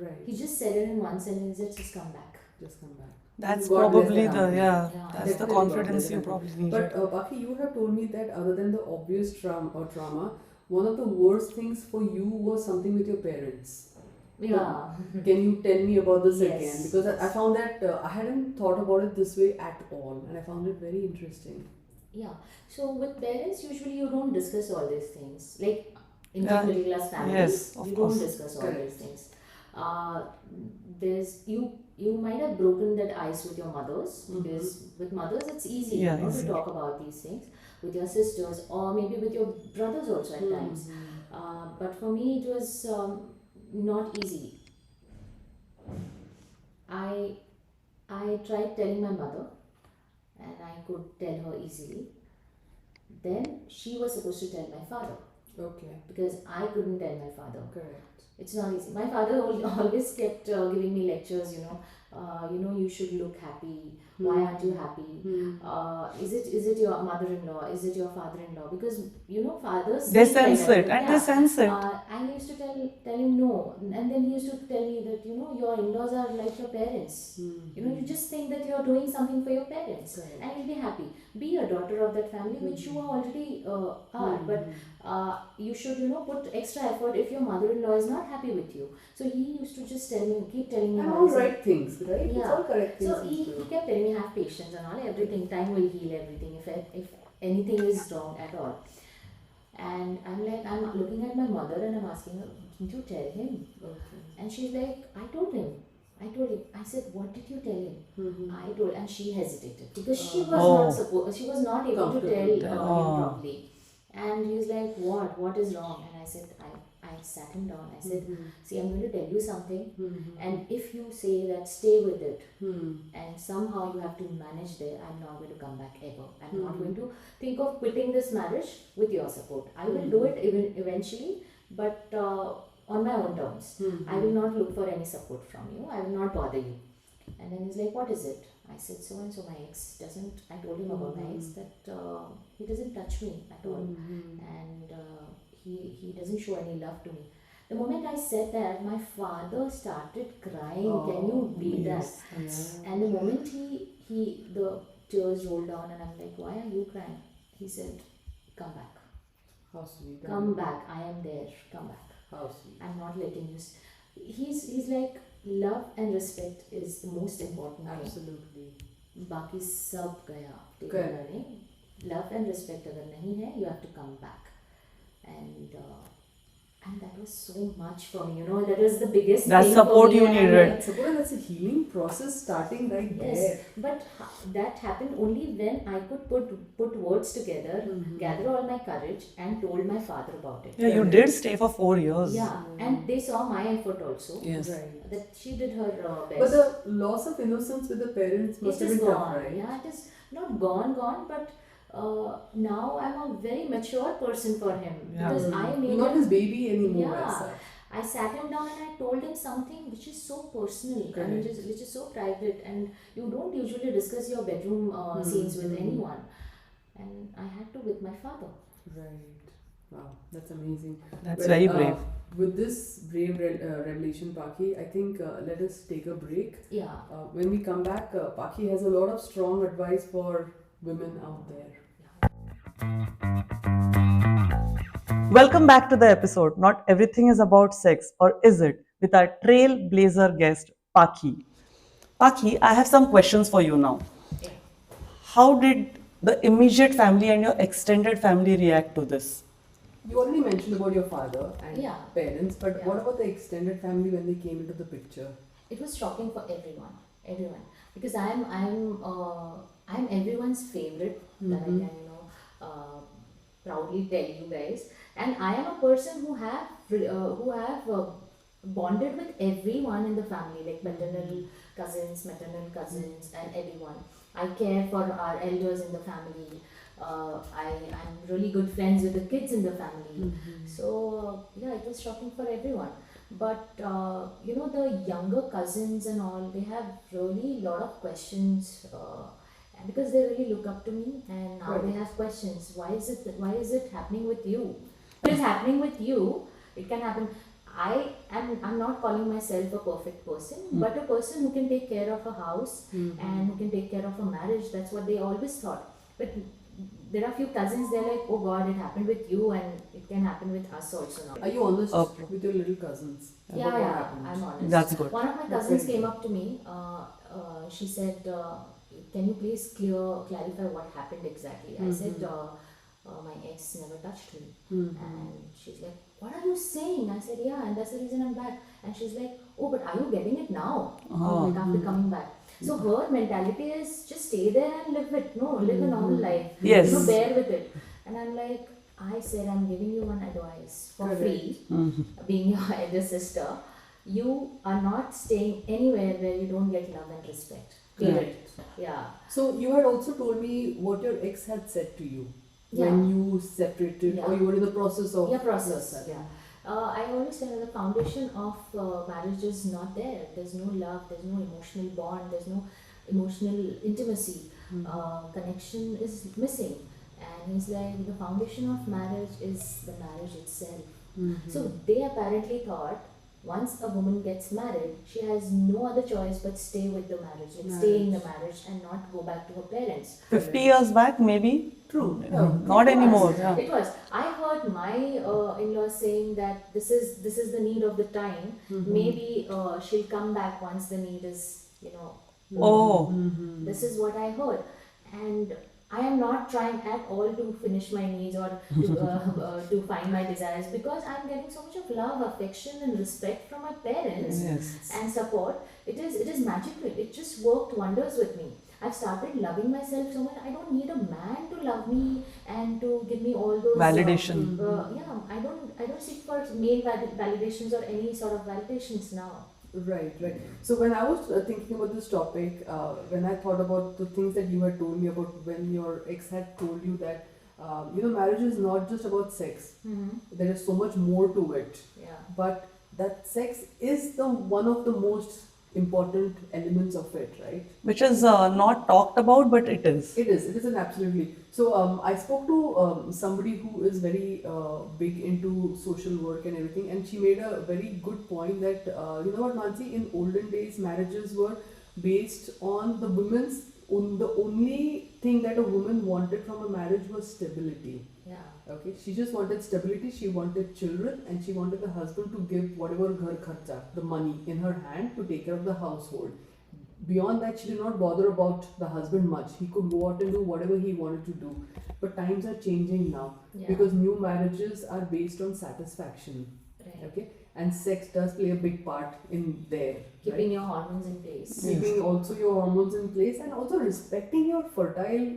Right. He just said it in one sentence, just come back. Just come back. That's God bless probably that the uncle. yeah. Yeah. That's the Definitely God confidence bless you that probably uncle. needed. But Baki, you have told me that other than the obvious trauma, one of the worst things for you was something with your parents. Yeah. Can you tell me about this Yes, again? Because I found that I hadn't thought about it this way at all, and I found it very interesting. Yeah. So with parents, usually you don't discuss all these things. Like in Yeah. middle class families, Yes, of you course. don't discuss all Correct. these things. There's you might have broken that ice with your mothers, because with mothers it's easy, Yeah, to easy. talk about these things. With your sisters or maybe with your brothers also at times. But for me it was not easy. I I tried telling my mother, and I could tell her easily. Then she was supposed to tell my father, Okay. because I couldn't tell my father. Correct. It's not easy. My father always kept giving me lectures, you should look happy. Why aren't you happy? Is it your mother-in-law? Is it your father-in-law? Because fathers They speak like sense that. it and they Yeah. sense it. And I used to tell him no, and then he used to tell me that your in-laws are like your parents. You just think that you're doing something for your parents, Correct. and you'll be happy. Be a daughter of that family, which you already are, but you should put extra effort if your mother-in-law is not happy with you. So he used to just keep telling me And all all this. right things, right? It's Yeah. all correct things. So he kept telling me have patience and all. Everything, time will heal everything. If anything is wrong at all. And I'm looking at my mother and I'm asking her, didn't you tell him? Okay. And she's like, I told him. I said, what did you tell him? I told, and she hesitated because she was she was not able to tell him properly. And he was like, what is wrong? And I said, I sat him down. I said, see, I'm going to tell you something, and if you say that, stay with it, and somehow you have to manage there, I'm not going to come back ever. I'm not going to think of quitting this marriage with your support. I will do it eventually, but on my own terms. I will not look for any support from you. I will not bother you. And then he's like, what is it? I said, so and so, my ex doesn't, I told him about my ex that he doesn't touch me at all. And he doesn't show any love to me. The moment I said that, my father started crying. Can you believe that? And the moment the tears rolled down, and I'm like, why are you crying? He said, come back. How sweet. Come back. I am there. Come back. How sweet. I'm not letting you. He's like, love and respect is the most important thing. Absolutely. बाकी सब गया Correct. love and respect अगर नहीं है, you have to come back. And that was so much for me. That was the biggest That thing support for me. you And I'm needed. like, Suppose that's a healing process starting right yes, there. but that happened only when I could put words together, gather all my courage, and told my father about it. Yeah, you did stay for 4 years. Yeah, and they saw my effort also. Yes. Right. That she did her best. But the loss of innocence with the parents must It have is been tough, gone. right? Yeah, it is not gone, but now I'm a very mature person for him. Yeah. Because I made Not him, his baby anymore. as yeah. such. I sat him down and I told him something which is so personal and Correct. which is so private, and you don't usually discuss your bedroom scenes with anyone. And I had to with my father. Right. Wow, that's amazing. That's very brave. With this brave revelation, Paki, I think let us take a break. Yeah. When we come back, Paki has a lot of strong advice for women out there. Welcome back to the episode. Not everything is about sex, or is it? With our trailblazer guest, Paki. Paki, I have some questions for you now. Yeah. How did the immediate family and your extended family react to this? You already mentioned about your father and Yeah. parents, but Yeah. what about the extended family when they came into the picture? It was shocking for everyone, because I'm everyone's favorite. That I can proudly tell you guys, and I am a person who have bonded with everyone in the family, like maternal cousins, and everyone. I care for our elders in the family. I'm really good friends with the kids in the family. So yeah, it was shocking for everyone. But the younger cousins and all, they have really lot of questions, because they really look up to me, and now they have questions. Why is it happening with you? If it is happening with you, it can happen. I'm not calling myself a perfect person, but a person who can take care of a house and who can take care of a marriage. That's what they always thought. But there are few cousins, they're like, oh God, it happened with you and it can happen with us also now. Are you honest Okay. with your little cousins? Yeah, about what yeah, happened? I'm honest. That's good. One of my That's cousins very came good. up to me. She said, can you please clarify what happened exactly? I said, my ex never touched me. And she's like, what are you saying? I said, yeah, and that's the reason I'm back. And she's like, oh, but are you getting it now? Like after coming back. So her mentality is just stay there and live a normal life. Yes. Bear with it. And I'm like, I said, I'm giving you one advice for free, being your elder sister. You are not staying anywhere where you don't get love and respect. Period. Yeah. So you had also told me what your ex had said to you when you separated, or you were in the process of process. yourself. Yeah. I always tell her the foundation of marriage is not there. There's no love, there's no emotional bond, there's no emotional intimacy. Connection is missing. And he's like, the foundation of marriage is the marriage itself. So they apparently thought once a woman gets married, she has no other choice but stay with the marriage, like stay in the marriage and not go back to her parents. 50 years back, maybe. True. Not It anymore. was. Yeah. It was. I heard my in-laws saying that this is the need of the time. Maybe she'll come back once the need is, Oh, this is what I heard. And I am not trying at all to finish my needs or to find my desires, because I'm getting so much of love, affection, and respect from my parents yes. and support. It is magical. It just worked wonders with me. I've started loving myself so much. I don't need a man to love me and to give me all those Validation. yeah, I don't seek for male validations or any sort of validations now. Right, right. So when I was thinking about this topic, when I thought about the things that you had told me about when your ex had told you that, marriage is not just about sex. There is so much more to it. Yeah. But that sex is the one of the most important elements of it, right? Which is not talked about, but it is. It is. It is an absolutely. So I spoke to somebody who is very big into social work and everything, and she made a very good point that you know what, Mansi, in olden days marriages were based on the women's. The only thing that a woman wanted from a marriage was stability. Yeah. Okay, she just wanted stability, she wanted children, and she wanted the husband to give whatever ghar kharcha, the money in her hand to take care of the household. Beyond that, she did not bother about the husband much. He could go out and do whatever he wanted to do. But times are changing now Yeah. because new marriages are based on satisfaction. Right. Okay, and sex does play a big part in there. Keeping right? your hormones in place. Keeping also your hormones in place and also respecting your fertile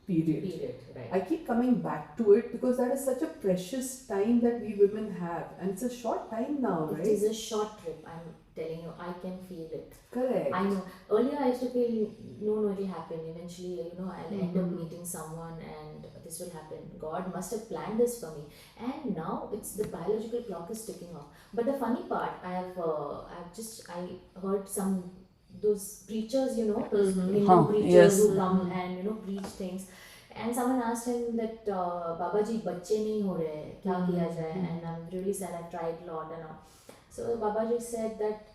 period. Right. I keep coming back to it because that is such a precious time that we women have, and it's a short time now, right? It is a short trip. I'm telling you, I can feel it. Correct. I know. Earlier, I used to feel no, it'll happen. Eventually, I'll end up meeting someone, and this will happen. God must have planned this for me. And now it's the biological clock is ticking off. But the funny part, I heard some those preachers, those Hindu preachers yes. who come and preach things. And someone asked him that Baba ji, बच्चे नहीं हो रहे, क्या किया जाए? And I'm really sad. I've tried a lot and all. So Babaji said that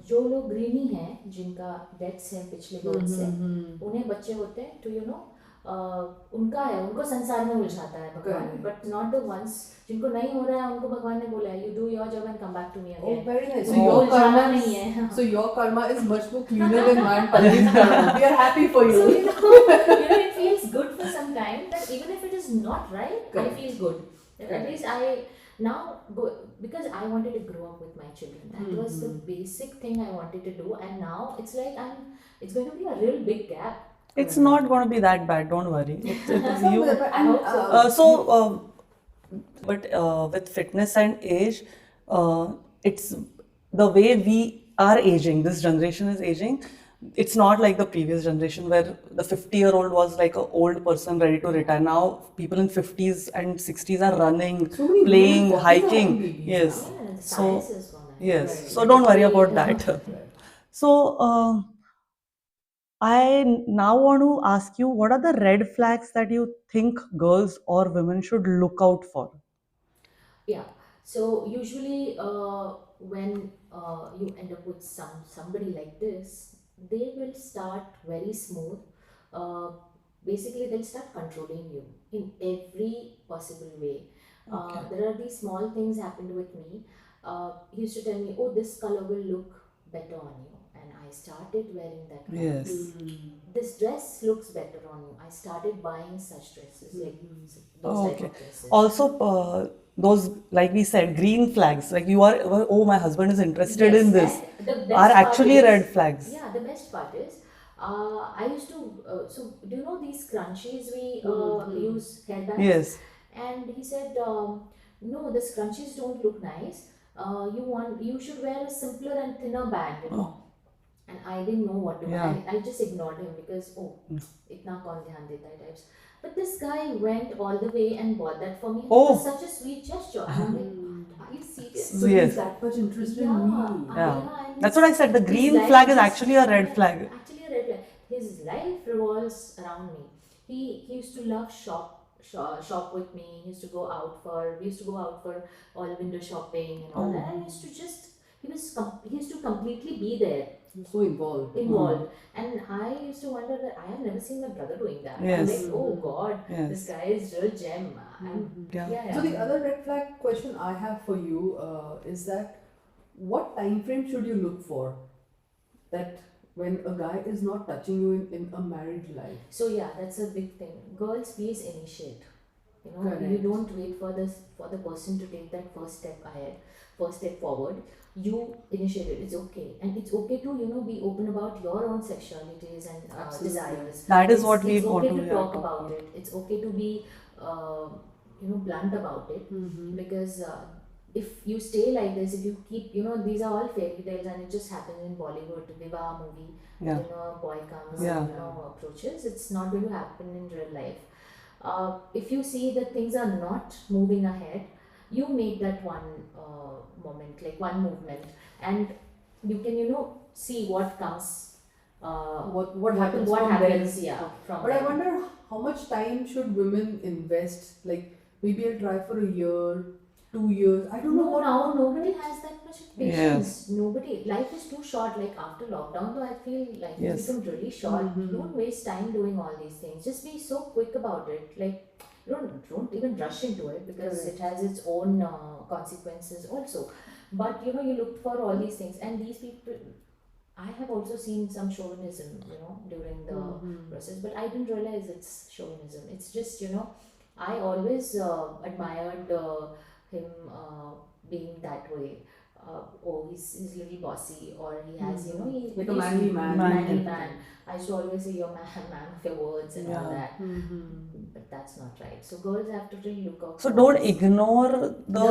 जो लोग गृहिणी हैं, जिनका डेथ्स है पिछले बर्थ से, उन्हें बच्चे होते हैं तो उनका है, उनको संसार में उलझाता है भगवान, बट नॉट द वंस जिनको नहीं हो रहा है, उनको भगवान ने बोला है, you do your job and come back to me again. Oh, very nice. So So your karma नहीं है. So your karma is much more cleaner than mine. Pallavi's karma. We are happy for you. So it feels good for some time that even if it is not right, Correct. I feel good. At least I now go, because I wanted to grow up with my children. That was the basic thing I wanted to do, and now it's like it's going to be a real big gap. It's not going to be that bad, don't worry. You. I hope so. But with fitness and age, it's the way we are aging, this generation is aging. It's not like the previous generation where the 50-year-old was like an old person ready to retire. Now people in 50s and 60s are running, So many playing, women walking hiking. around babies Yes. now. Yeah, the So, science is gone. yes. Right. So don't worry about that. Right. So, I now want to ask you, what are the red flags that you think girls or women should look out for? Yeah. So usually, when you end up with somebody like this, they will start very smooth. Uh, Basically, they'll start controlling you in every possible way. There are these small things happened with me. He used to tell me, "Oh, this color will look better on you," and I started wearing that color. Yes. This dress looks better on you. I started buying such dresses, like those type Okay. of dresses. Also, those, like we said, green flags, like you are, oh, my husband is interested in this, and the best are part actually is- red flags. Yeah, the best part is, I used to. So, do you know these scrunchies we use, hairbands? Yes. And he said, no, the scrunchies don't look nice. You should wear a simpler and thinner band. and I didn't know what to do. Yeah. I just ignored him because, oh, itna kaun dhyan deta hai types. But this guy went all the way and bought that for me, and it was Oh, such a sweet gesture. And I'm like, Hmm. are you serious? So he's yes. that much interested in Yeah, me. Yeah. yeah, and That's what I said. The his green life flag is just, actually a red yeah, flag. actually a red flag. His life revolves around me. He used to love shop with me. He used to go out for we used to go out for all window shopping and all Oh. that. I used to just he used to completely be there, He's so involved. involved. And I used to wonder that I have never seen my brother doing that. I'm Yes. like, oh God, this Yes. guy is real gem. And Yeah. yeah, So yeah. the other red flag question I have for you is that what time frame should you look for that when a guy is not touching you in a married life? So yeah, that's a big thing. Girls, please initiate. You know, you Correct. don't wait for the person to take that first step ahead, first step forward. You initiate it. It's okay, and it's okay to be open about your own sexualities and Absolutely. desires. That is what we It's want okay to, to yeah, talk talk about about. it. It's okay to be blunt about it, because if you stay like this, if you keep, these are all fairy tales and it just happens in Bollywood, Vivaha movie, Yeah. that a boy comes Yeah. and approaches. It's not going to happen in real life. If you see that things are not moving ahead, you make that one moment, like one movement, and you can see what comes. What happens What from happens, then? yeah, from But I then. wonder how much time should women invest? Like maybe I'll try for a year, 2 years. I don't know No, what. now nobody has that much Yes. patience. Nobody. Life is too short. Like after lockdown, though, I feel life has Yes. become really short. Don't waste time doing all these things. Just be so quick about it. Like don't even rush into it, because it Correct. has its own consequences also. But you looked for all these things, and these people. I have also seen some chauvinism, during the process, but I didn't realize it's chauvinism. It's just, I always admired him being that way. Oh, he's little bossy, or he has, Like a he used to- manly man. manly Manly. man. I used to always say, you're man of your words and all Yeah. that. But that's not right. So girls have to really look out So for don't this. ignore The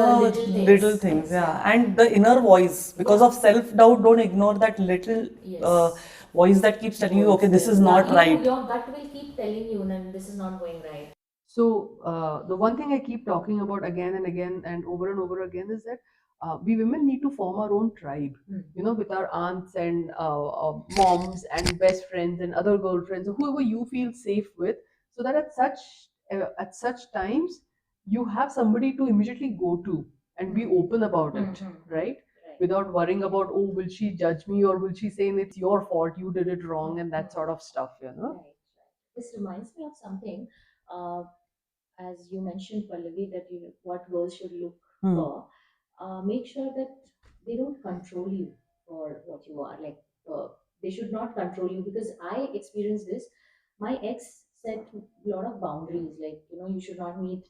the little things, yes, yeah, yeah. and the inner voice because Yeah. of self doubt. Don't ignore that little Yes. voice that keeps telling you, okay, this is Yeah, not right. your gut will keep telling you, that this is not going right. So the one thing I keep talking about again and again and over again is that we women need to form our own tribe. You know, with our aunts and moms and best friends and other girlfriends or whoever you feel safe with, so that at such times you have somebody to immediately go to and be open about it, right? Right. Without worrying about, oh, will she judge me or will she say it's your fault, you did it wrong, and that sort of stuff, you know? Right. This reminds me of something. Uh, as you mentioned, Pallavi, that what girls should look Hmm. for. Make sure that they don't control you for what you are. Like they should not control you, because I experienced this. My ex set a lot of boundaries. Like you should not meet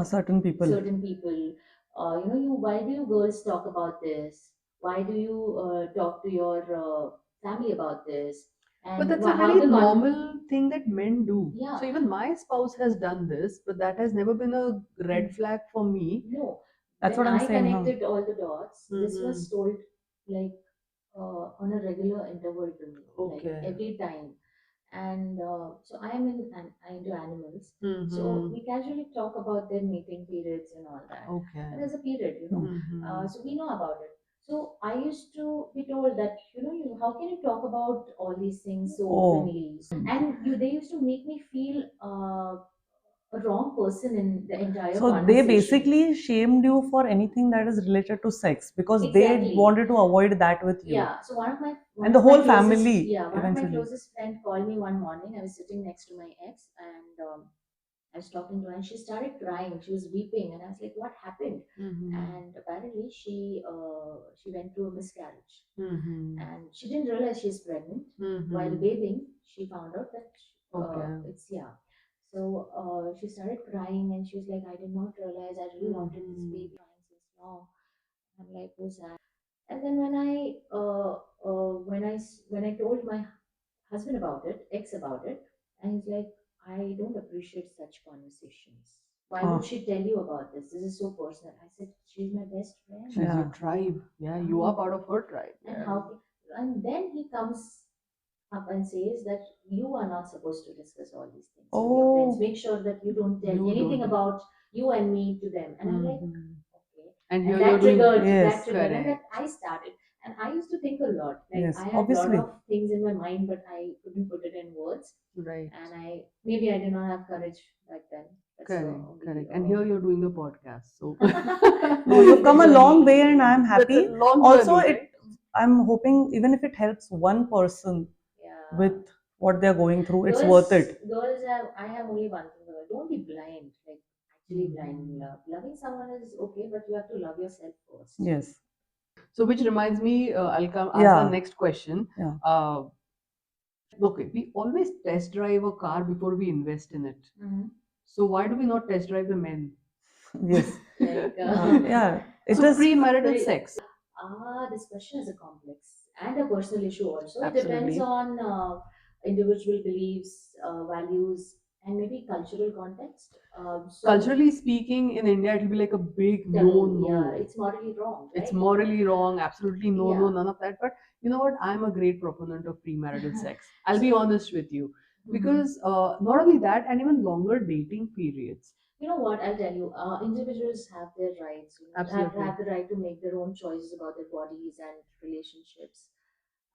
Certain people. certain people. You why do you girls talk about this? Why do you talk to your family about this? But And that's a how very the normal thing that men do. yeah. So even my spouse has done this, but that has never been a red flag for me. No, That's when what I'm I saying, huh? connected all the dots, this was told like on a regular interval to me, like Okay. every time. And so I am I'm into animals, so Mm-hmm. we casually talk about their mating periods and all that. Okay. And there's a period, Mm-hmm. so we know about it. So I used to be told that how can you talk about all these things so Oh, openly? And they used to make me feel a wrong person in the entire so they conversation. basically shamed you for anything that is related to sex because they Exactly. wanted to avoid that with you. Yeah. So one And the of my whole closest family yeah one of my eventually. closest friend called me one morning. I was sitting next to my ex, and I was talking to her, and she started crying. She was weeping, and I was like, "What happened?" Mm-hmm. And apparently, she went through a miscarriage, Mm-hmm. and she didn't realize she's pregnant. While Mm-hmm. bathing, she found out that Okay. it's yeah. So she started crying, and she was like, "I did not realize. I really wanted this baby since long." I'm like, "Who's that?" And then when I told my husband about it, ex about it, and he's like, I don't appreciate such conversations. Why would Oh, she tell you about this? This is so personal. I said, she's my best friend. She's your yeah. tribe. Yeah, you are part of her tribe. And Yeah. how? And then he comes up and says that you are not supposed to discuss all these things with your friends. Oh, Make sure that you don't tell You anything don't. about you and me to them. And I'm like, Mhm. okay. And And here you're that doing. triggered, that yes, triggered, and that Correct. I started. And I used to think a lot. Like yes, I had a lot obviously. of things in my mind, but I couldn't put it in words. Right. And I did not have courage back then. That's the Correct. only. Correct. And here you're doing a podcast. So No, This you've is the come a long way, journey. and I'm that's a happy. long Also, journey, it right? I'm hoping even if it helps one person with Yeah. what they're going through, it's Girls, worth it. girls have. I have only one thing. Don't be blind. Like actually blind in Mhm. love. Loving someone is okay, but you have to love yourself first. Yes. So, which reminds me, I'll come ask the Yeah. next question. Yeah. Okay, we always test drive a car before we invest in it. Mm-hmm. So, why do we not test drive the men? Yes. Like Yeah. It So, is. premarital sex. this question is a complex and a personal issue also. It depends Absolutely. on individual beliefs, values, and maybe cultural context. Culturally speaking, in India, it'll be like a big no, Taboo. Yeah, no. it's morally wrong, It's right? morally wrong, absolutely no, no, Yeah. none of that. But you know what? I'm a great proponent of premarital sex. I'll be So, honest with you. mhm. Because not only that, and even longer dating periods. You know what? I'll tell you. Individuals have their rights. You know, Absolutely. have the right to make their own choices about their bodies and relationships,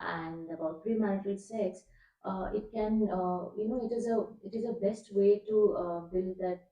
and about premarital sex. It can, it is a best way to build that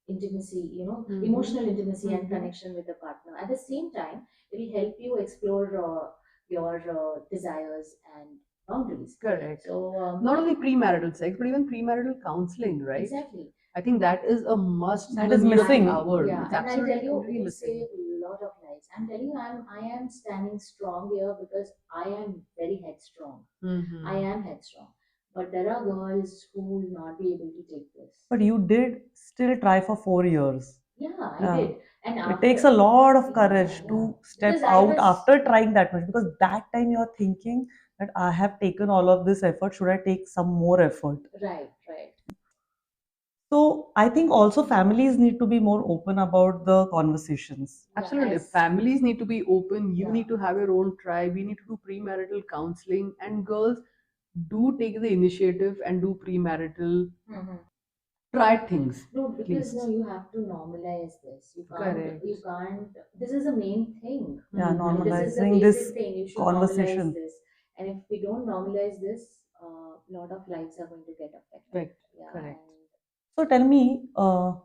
intimacy. You know, Mm-hmm. emotional intimacy and Mm-hmm. connection with the partner. At the same time, it will help you explore your desires and boundaries. Correct. So, Not only premarital sex, but even premarital counseling, right? exactly. I think that is a must That in is this missing. hour. Yeah, It's and I tell absolutely you, completely we missing. save a lot of lives. I'm telling you, I am standing strong here because I am very headstrong. I Mm-hmm. am headstrong. But there are girls who will not be able to take this. But you did still try for 4 years. Yeah, I Yeah. did. And It takes after, a lot of yeah, courage yeah. to step Because I out was, after trying that much, because that time you're thinking that I have taken all of this effort. Should I take some more effort? right, right. So I think also families need to be more open about the conversations. Yeah, Absolutely. as, Families need to be open. You yeah. need to have your own tribe. You need to do premarital counseling. And girls, do take the initiative and do premarital. Mhm. Try things, No, at because no, least. you have to normalize this. Correct. You can't, this is the main thing. Yeah, I mean, this Mm-hmm. is the normalizing basic this thing. You should normalize conversation. this. And if we don't normalize this, a lot of lives are going to get affected. Correct. Yeah. Correct. So tell me,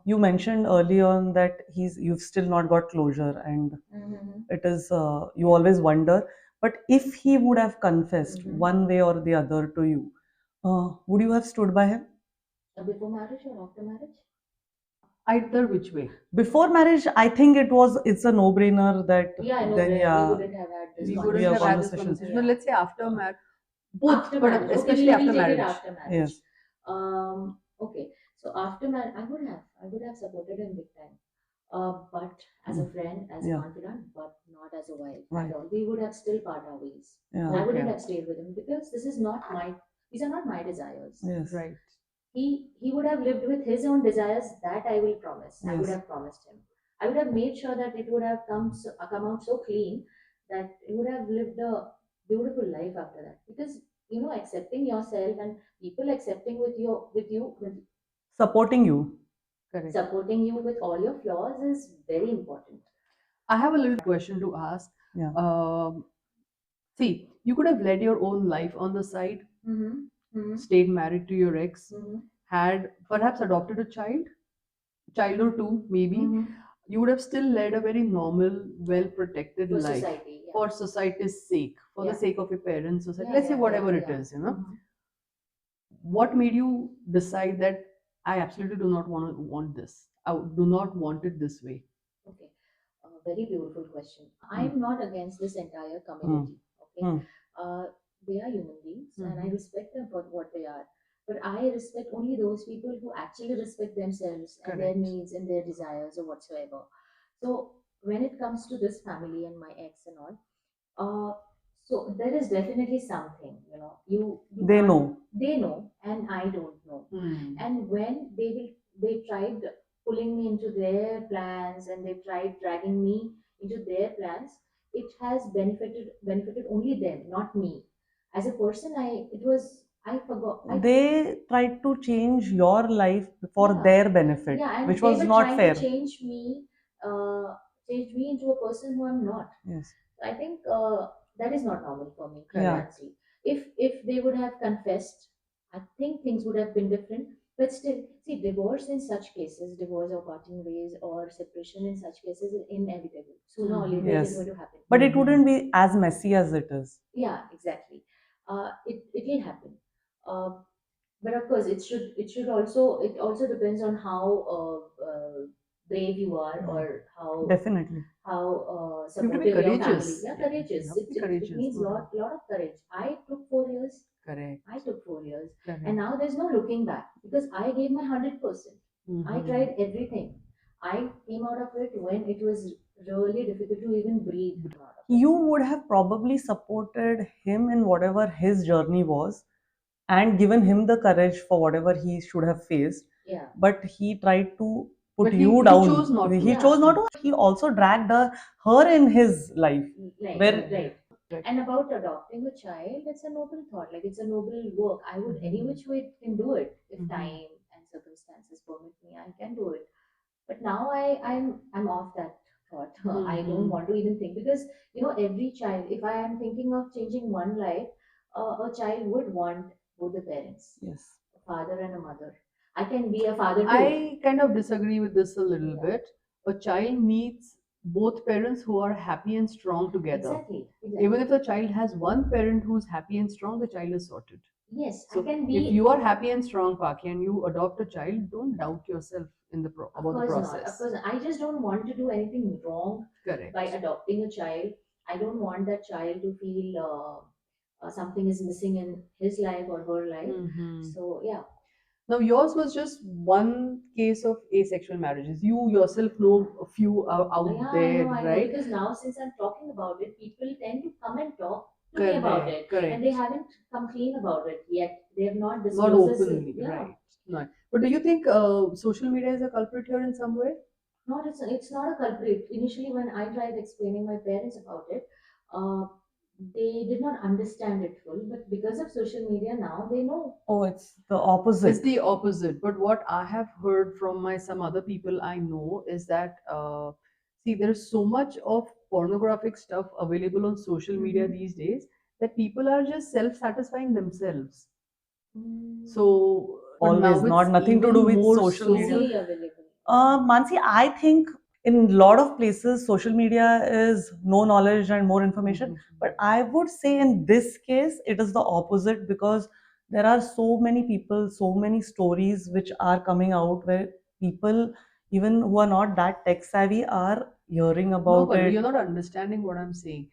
you mentioned early on that you've still not got closure, and Mm-hmm. it is you Yeah. always wonder. But if he would have confessed Mm-hmm. one way or the other to you, would you have stood by him? Before marriage or after marriage? Either which way. Before marriage, I think it's a no-brainer that Yeah, no then brainer. We yeah, wouldn't have had this We we wouldn't have have conversation. had this conversations. conversation. But Yeah. let's say after marriage, both, After but marriage. Okay, especially we'll after take it marriage. after marriage. Yes, Okay. So after marriage, I would have supported him big time. But as a mm, friend, as a yeah, confidant, but not as a wife at right, all. We would have still part our ways. yeah, I Okay. wouldn't have stayed with him because these are not my desires. yes, Right. He would have lived with his own desires that I will promise. I would yes. have promised him. I would have made sure that it would have come out so clean that he would have lived a beautiful life after that. Because accepting yourself and people accepting with Supporting you. Correct. supporting you with all your flaws is very important. I have a little question to ask. Yeah. Um, See, you could have led your own life on the side, Mm-hmm. Mm-hmm. stayed married to your ex, Mm-hmm. had perhaps adopted a child or two, maybe. Mm-hmm. You would have still led a very normal, well protected For life society, yeah. for society's sake, for the Yeah. sake of your parents, society, Yeah, let's say yeah, yeah, whatever it yeah. is. Mm-hmm. What made you decide that I absolutely do not want this? I do not want it this way. Okay. Very beautiful question. Mm, I'm not against this entire mm, community. Okay. mm, Uh, they are human beings and I Mm-hmm. respect them for what they are. But I respect only those people who actually respect themselves and their Correct. needs and their desires or whatsoever. So when it comes to this family and my ex and all, uh, so there is definitely something, you they can't, know. they know and I don't know. Hmm. And when they tried pulling me into their plans and they tried dragging me into their plans, it has benefited only them, not me. As a person, I forgot. They tried to change your life for Yeah, their benefit, yeah, and which they was were not trying to fair. uh, change me into a person who I'm not. Yes. I think that is not normal for me, Yeah. Nancy. If they would have confessed, I think things would have been different. But still, see, divorce in such cases, divorce or parting ways or separation in such cases is inevitable. Sooner or later, it is Yes. going to happen. But it wouldn't be as messy as it is. Yeah, exactly. It will happen. Uh, but of course, it also depends on how brave you are, or Definitely. how You have to be supportive your family. courageous. Yeah, Yeah, courageous. you have to be It courageous. means lot of courage. I took 4 years. Correct. I took 4 years, Correct. and now there's no looking back because I gave my 100%. I tried everything. I came out of it when it was really difficult to even breathe. Come out of it. You would have probably supported him in whatever his journey was and given him the courage for whatever he should have faced. Yeah. But he tried to put But you he down. chose not to. He Yeah. chose not to. He also dragged her in his life. Right, Where right. And about adopting a child, it's a noble thought. Like, it's a noble work. I would any which way can do it if time and circumstances permit me. I can do it. But now I'm off that thought. I don't want to even think, because every child. If I am thinking of changing one life, a child would want both the parents, Yes. a father and a mother. I can be a father too. I kind of disagree with this a little bit. A child needs both parents who are happy and strong together. Exactly. Even if the child has one parent who's happy and strong, the child is sorted. Yes, So I can if be. you are happy and strong, Paki, and you adopt a child, don't doubt yourself in the Of about the course not. Of process. course, I just don't want to do anything wrong Correct. by adopting a child. I don't want that child to feel something is missing in his life or her life. So yeah. Now, yours was just one case of asexual marriages. You yourself know a few out Yeah, there, I know, right? because now since I'm talking about it, people tend to come and talk to me Correct, about it, correct. and they haven't come clean about it yet. They have not Not disclosed this. openly, Yeah. right? No. But do you think social media is a culprit here in some way? Not it's not a culprit. Initially, when I tried explaining my parents about it, uh, they did not understand it full. But because of social media now, they know. Oh, it's the opposite. It's the opposite. But what I have heard from my some other people I know is that see, there's so much of pornographic stuff available on social media these days that people are just self-satisfying themselves. So, but Always now not it's nothing to even do with more social so. media. Easily available. Mansi, I think in a lot of places social media is no knowledge and more information. But I would say in this case it is the opposite, because there are so many people, so many stories which are coming out where people, even who are not that tech savvy, are hearing No, about but it. you're not understanding what I'm saying.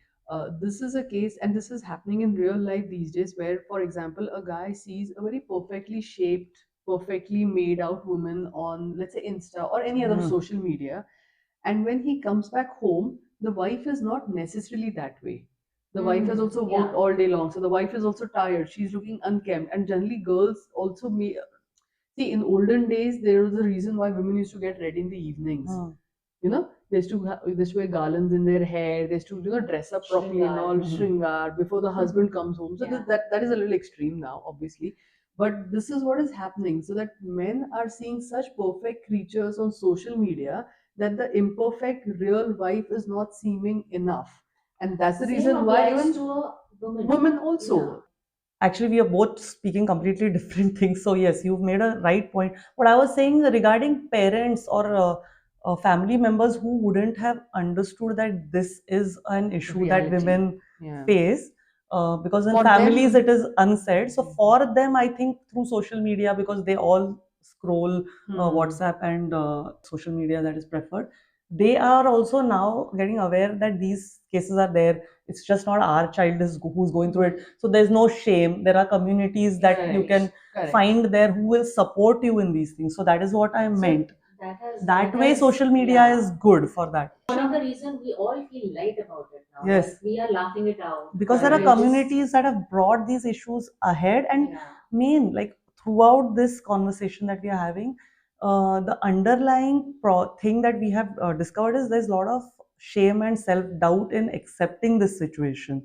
This is a case, and this is happening in real life these days, where, for example, a guy sees a very perfectly shaped, perfectly made out woman on, let's say, Insta or any other social media, and when he comes back home, the wife is not necessarily that way. The wife has also worked all day long, so the wife is also tired. She's looking unkempt, and generally, girls also may see in olden days there was a reason why women used to get ready in the evenings. They used to they used to wear garlands in their hair. They used to dress up properly and all shringar before the husband comes home. So Yeah. that is a little extreme now, obviously. But this is what is happening. So that men are seeing such perfect creatures on social media that the imperfect real wife is not seeming enough, and that's the Same reason why applies even to a woman. women also. Actually, we are both speaking completely different things. So yes, you've made a right point. What I was saying regarding parents or family members who wouldn't have understood that this is an issue that Reality. women Yeah. face, because in For families them- it is unsaid. So for them, I think through social media, because they all scroll WhatsApp and social media that is preferred, they are also now getting aware that these cases are there. It's just not our child is who's going through it. So there's no shame. There are communities that you can Correct. find there who will support you in these things. So that is what I meant. That way, has- social media yeah. is good for that. One of the reason we all feel light about it now. Yes. Like, we are laughing it out. Because there are We're just- communities that have brought these issues ahead, and Yeah. like throughout this conversation that we are having, the underlying thing that we have discovered is there's a lot of shame and self doubt in accepting this situation,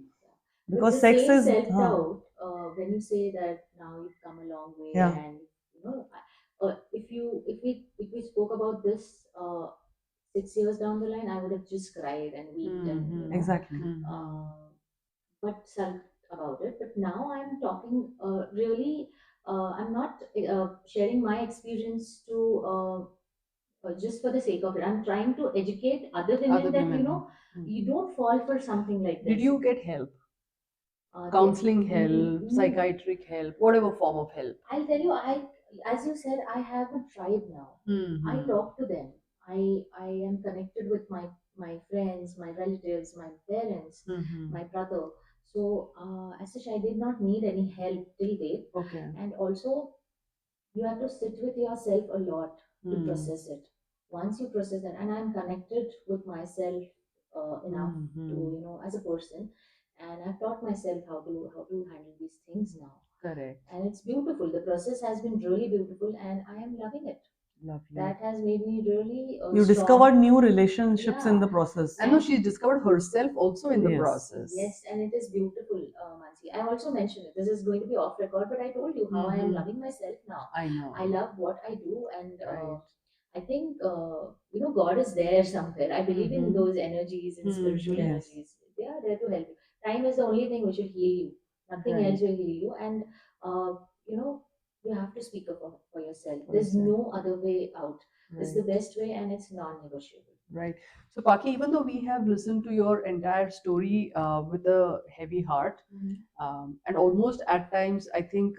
But because the sex same is self doubt, when you say that now you've come a long way, yeah. and if we spoke about this 6 years down the line, I would have just cried and wept and Exactly. but sulked about it. But now I'm talking really. I'm not sharing my experience to just for the sake of it. I'm trying to educate other women that you don't fall for something like this. Did you get help? Uh, Counseling the- help, mm, psychiatric help, whatever form of help? I'll tell you, as you said, I have a tribe now. I talk to them. I am connected with my friends, my relatives, my parents, my brother. So as such, I did not need any help till date. Okay. And also, you have to sit with yourself a lot to process it. Once you process that, and I'm connected with myself enough to as a person, and I've taught myself how to handle these things now, Correct. and it's beautiful. The process has been really beautiful, and I am loving it. Lovely. That has made me really You strong. discovered new relationships in Yeah. the process. I know she's discovered herself also in the Yes. process. Yes, and it is beautiful, Mansi. I also mentioned it. This is going to be off record, but I told you how I am loving myself now. I know. I love what I do, and Right. I think God is there somewhere. I believe in those energies and spiritual Yes. energies. They are there to help you. Time is the only thing which will heal you. Nothing Right. else will heal you, and you know you have to speak up for yourself. For There's yourself. no other way out. This is the Right. best way, and it's non-negotiable. Right. So, Paki, even though we have listened to your entire story with a heavy heart, and almost at times, I think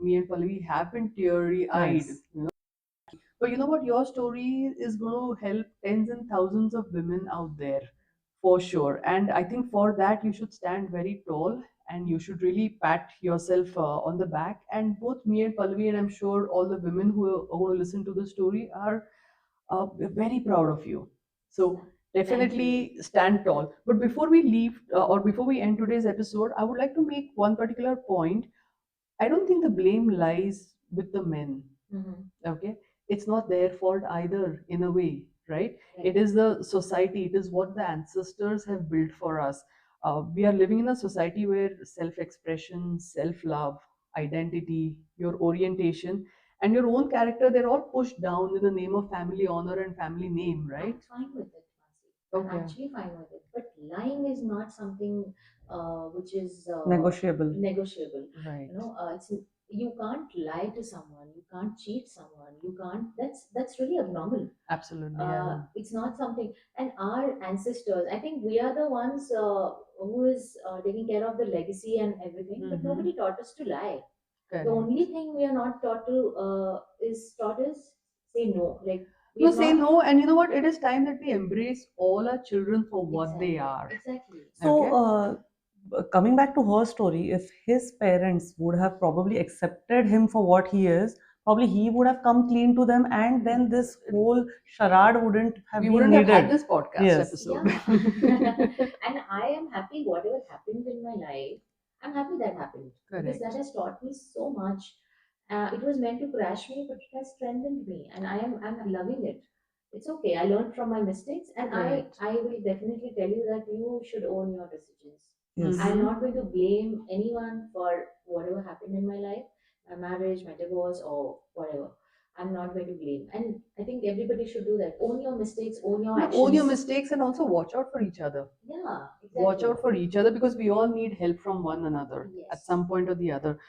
me and Pallavi have been teary eyed. Yes. But you know what? Your story is going to help tens and thousands of women out there for sure. And I think for that, you should stand very tall and you should really pat yourself on the back. And both me and Pallavi, and I'm sure all the women who are going to listen to the story are very proud of you. So definitely stand tall. But before we leave or before we end today's episode, I would like to make one particular point. I don't think the blame lies with the men. Okay, it's not their fault either in a way, right? It is the society, it is what the ancestors have built for us. We are living in a society where self-expression, self-love, identity, your orientation, and your own character, they're all pushed down in the name of family honor and family name, right? I'm fine with it, Mansi. I'm Okay. actually fine with it. But lying is not something which is Negotiable. negotiable. Right. It's you can't lie to someone. You can't cheat someone. You can't. That's really abnormal. Absolutely. Yeah. It's not something. And our ancestors, I think we are the ones who is taking care of the legacy and everything. But nobody taught us to lie. Correct. The only thing we are not taught to is say no. Like we No, are say not. no, and you know what? It is time that we embrace all our children for what they are. Exactly. So, Okay. coming back to her story, if his parents would have probably accepted him for what he is, probably he would have come clean to them, and then this whole charade wouldn't have We been wouldn't needed. have had this podcast Yes. episode. Yeah. And I am happy whatever happened in my life. I'm happy that happened because Correct. that has taught me so much. It was meant to crash me, but it has strengthened me, and I'm loving it. It's okay. I learned from my mistakes, and Correct. I will definitely tell you that you should own your decisions. Yes. I'm not going to blame anyone for whatever happened in my life, my marriage, my divorce, or whatever. I'm not going to blame. And I think everybody should do that. Own your mistakes, own your No, actions. own your mistakes and also watch out for each other. Yeah, exactly. Watch out for each other because we all need help from one another at some point or the other.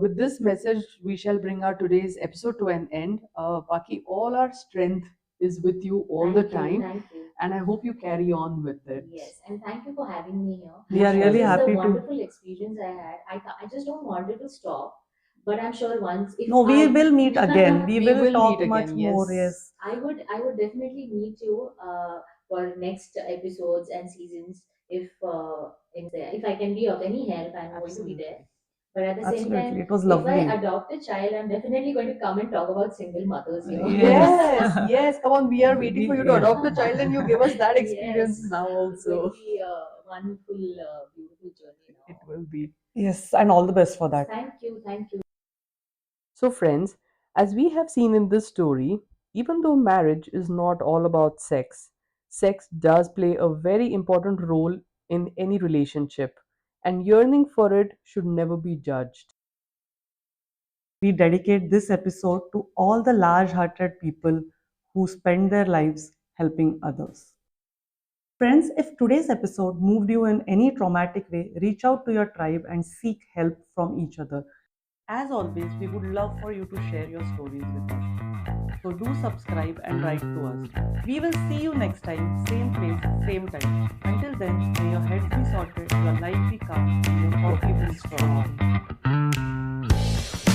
With this message, we shall bring our today's episode to an end. Paki, all our strength is with you all the time. Thank you. And I hope you carry on with it. Yes, and thank you for having me here. We are really This is happy a to. wonderful experience I had. I just don't want it to stop. But I'm sure once if No, we I will meet again. We We will will talk meet much again, more. yes. Yes. I would definitely meet you for next episodes and seasons if I can be of any help. I'm going to be there. But at the same Absolutely. time, It was if I lovely. adopt a child, I'm definitely going to come and talk about single mothers here. Yes, yes. Come on, we are waiting for you to Yeah. adopt a child, and you give us that experience Yes, now it's going also. to be a wonderful, beautiful journey It now. will be. Yes, and all the best for that. Thank you, thank you. So, friends, as we have seen in this story, even though marriage is not all about sex, sex does play a very important role in any relationship, and yearning for it should never be judged. We dedicate this episode to all the large hearted people who spend their lives helping others. Friends, if today's episode moved you in any traumatic way, reach out to your tribe and seek help from each other. As always, we would love for you to share your stories with us. So do subscribe and write to us. We will see you next time, same place, same time. Until then, may your head be sorted, your life be calm, and your coffee be strong.